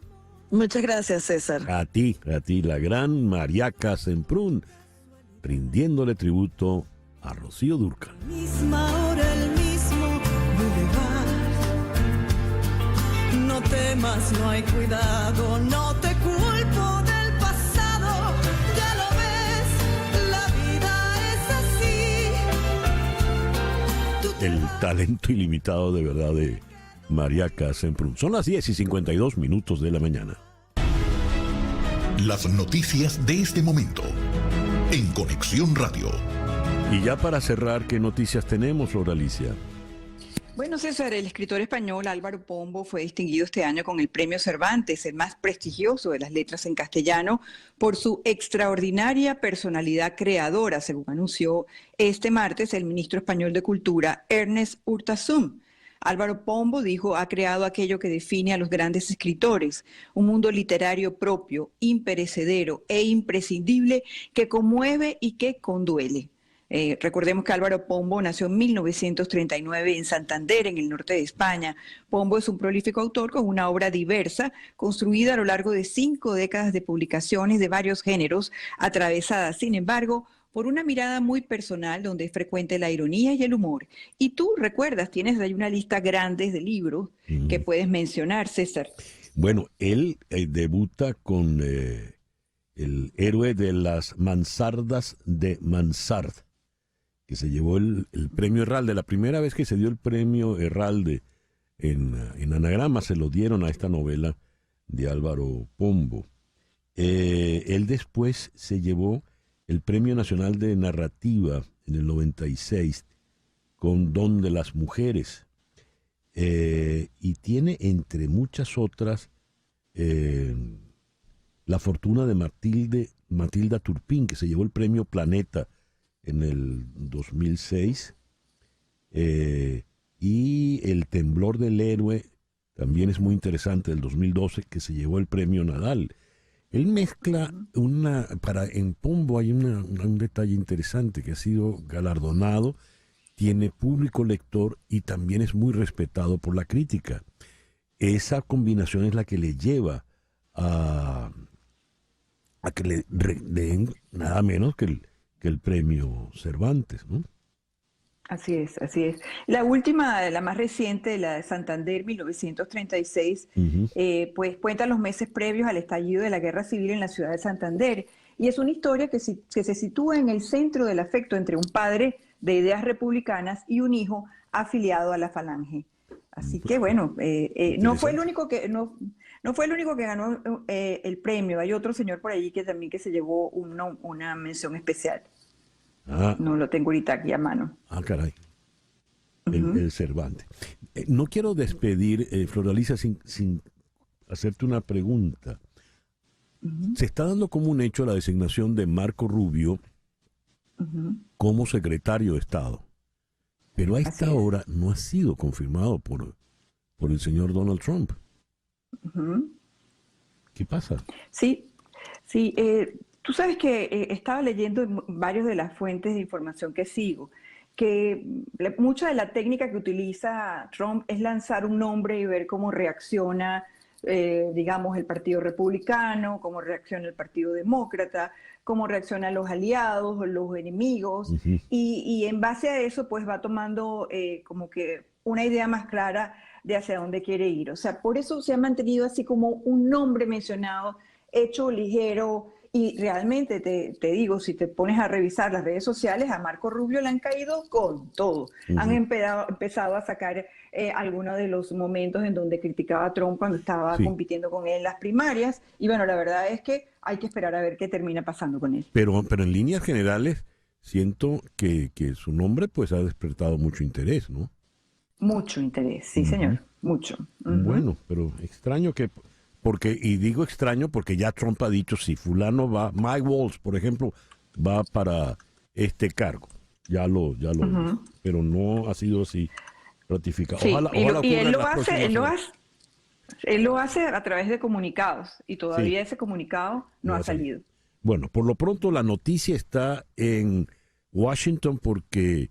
Muchas gracias, César. A ti, la gran Mariaca Semprún, rindiéndole tributo a Rocío Dúrcal. Misma hora, el mismo lugar. No temas, no hay cuidado, no te culpo del pasado. Ya lo ves, la vida es así. El talento ilimitado de verdad de Mariaca Semprún. Son las 10:52 de la mañana. Las noticias de este momento en Conexión Radio. Y ya para cerrar, ¿qué noticias tenemos, Flor Alicia? Bueno, César, el escritor español Álvaro Pombo fue distinguido este año con el Premio Cervantes, el más prestigioso de las letras en castellano, por su extraordinaria personalidad creadora, según anunció este martes el ministro español de Cultura, Ernest Urtasun. Álvaro Pombo dijo, ha creado aquello que define a los grandes escritores, un mundo literario propio, imperecedero e imprescindible que conmueve y que conduele. Recordemos que Álvaro Pombo nació en 1939 en Santander, en el norte de España. Pombo es un prolífico autor con una obra diversa, construida a lo largo de 5 décadas de publicaciones de varios géneros, atravesada, sin embargo, por una mirada muy personal donde es frecuente la ironía y el humor. Y tú recuerdas, tienes ahí una lista grande de libros que puedes mencionar, César. Bueno, él debuta con El héroe de las mansardas de Mansard, que se llevó el premio Herralde. La primera vez que se dio el premio Herralde en anagrama se lo dieron a esta novela de Álvaro Pombo. Él después se llevó el Premio Nacional de Narrativa en el 96 con Don de las Mujeres. Y tiene, entre muchas otras, La fortuna de Matilda Turpin, que se llevó el Premio Planeta en el 2006. Y El temblor del héroe también es muy interesante, del 2012, que se llevó el Premio Nadal. Él mezcla en Pombo hay un detalle interesante, que ha sido galardonado, tiene público lector y también es muy respetado por la crítica. Esa combinación es la que le lleva a que le den nada menos que el premio Cervantes, ¿no? Así es, así es. La última, la más reciente, la de Santander, 1936, pues cuenta los meses previos al estallido de la Guerra Civil en la ciudad de Santander. Y es una historia que se sitúa en el centro del afecto entre un padre de ideas republicanas y un hijo afiliado a la Falange. Así que bueno, no fue el único que ganó el premio. Hay otro señor por allí que también se llevó una mención especial. No lo tengo ahorita aquí a mano. Caray. El Cervantes. No quiero despedir, Flor Alicia, sin hacerte una pregunta. Se está dando como un hecho la designación de Marco Rubio como secretario de Estado. Pero a esta hora no ha sido confirmado por el señor Donald Trump. ¿Qué pasa? Sí. Tú sabes que estaba leyendo en varias de las fuentes de información que sigo, mucha de la técnica que utiliza Trump es lanzar un nombre y ver cómo reacciona, digamos, el Partido Republicano, cómo reacciona el Partido Demócrata, cómo reaccionan los aliados o los enemigos, y en base a eso pues va tomando como que una idea más clara de hacia dónde quiere ir. O sea, por eso se ha mantenido así como un nombre mencionado, hecho ligero. Y realmente te digo, si te pones a revisar las redes sociales, a Marco Rubio le han caído con todo. Han empezado a sacar algunos de los momentos en donde criticaba a Trump cuando estaba compitiendo con él en las primarias. Y bueno, la verdad es que hay que esperar a ver qué termina pasando con él. Pero en líneas generales, siento que su nombre pues ha despertado mucho interés, ¿no? Mucho interés, sí, señor, mucho. Bueno, pero extraño que... y digo extraño porque ya Trump ha dicho, si fulano va, Mike Waltz, por ejemplo, va para este cargo. Ya lo pero no ha sido así ratificado. Sí, Ojalá y él él lo hace a través de comunicados y todavía ese comunicado no ha salido. Bueno, por lo pronto la noticia está en Washington porque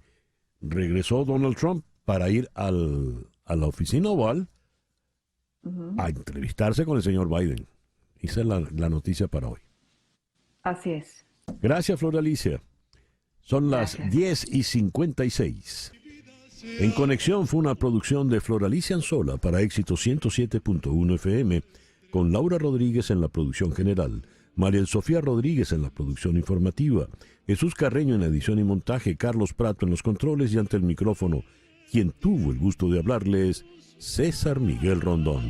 regresó Donald Trump para ir a la oficina oval a entrevistarse con el señor Biden. Esa es la noticia para hoy. Así es. Gracias, Flor Alicia. Son las 10:56. En Conexión fue una producción de Flor Alicia Anzola para Éxito 107.1 FM, con Laura Rodríguez en la producción general, María Sofía Rodríguez en la producción informativa, Jesús Carreño en la edición y montaje, Carlos Prato en los controles y ante el micrófono. Quien tuvo el gusto de hablarles, César Miguel Rondón.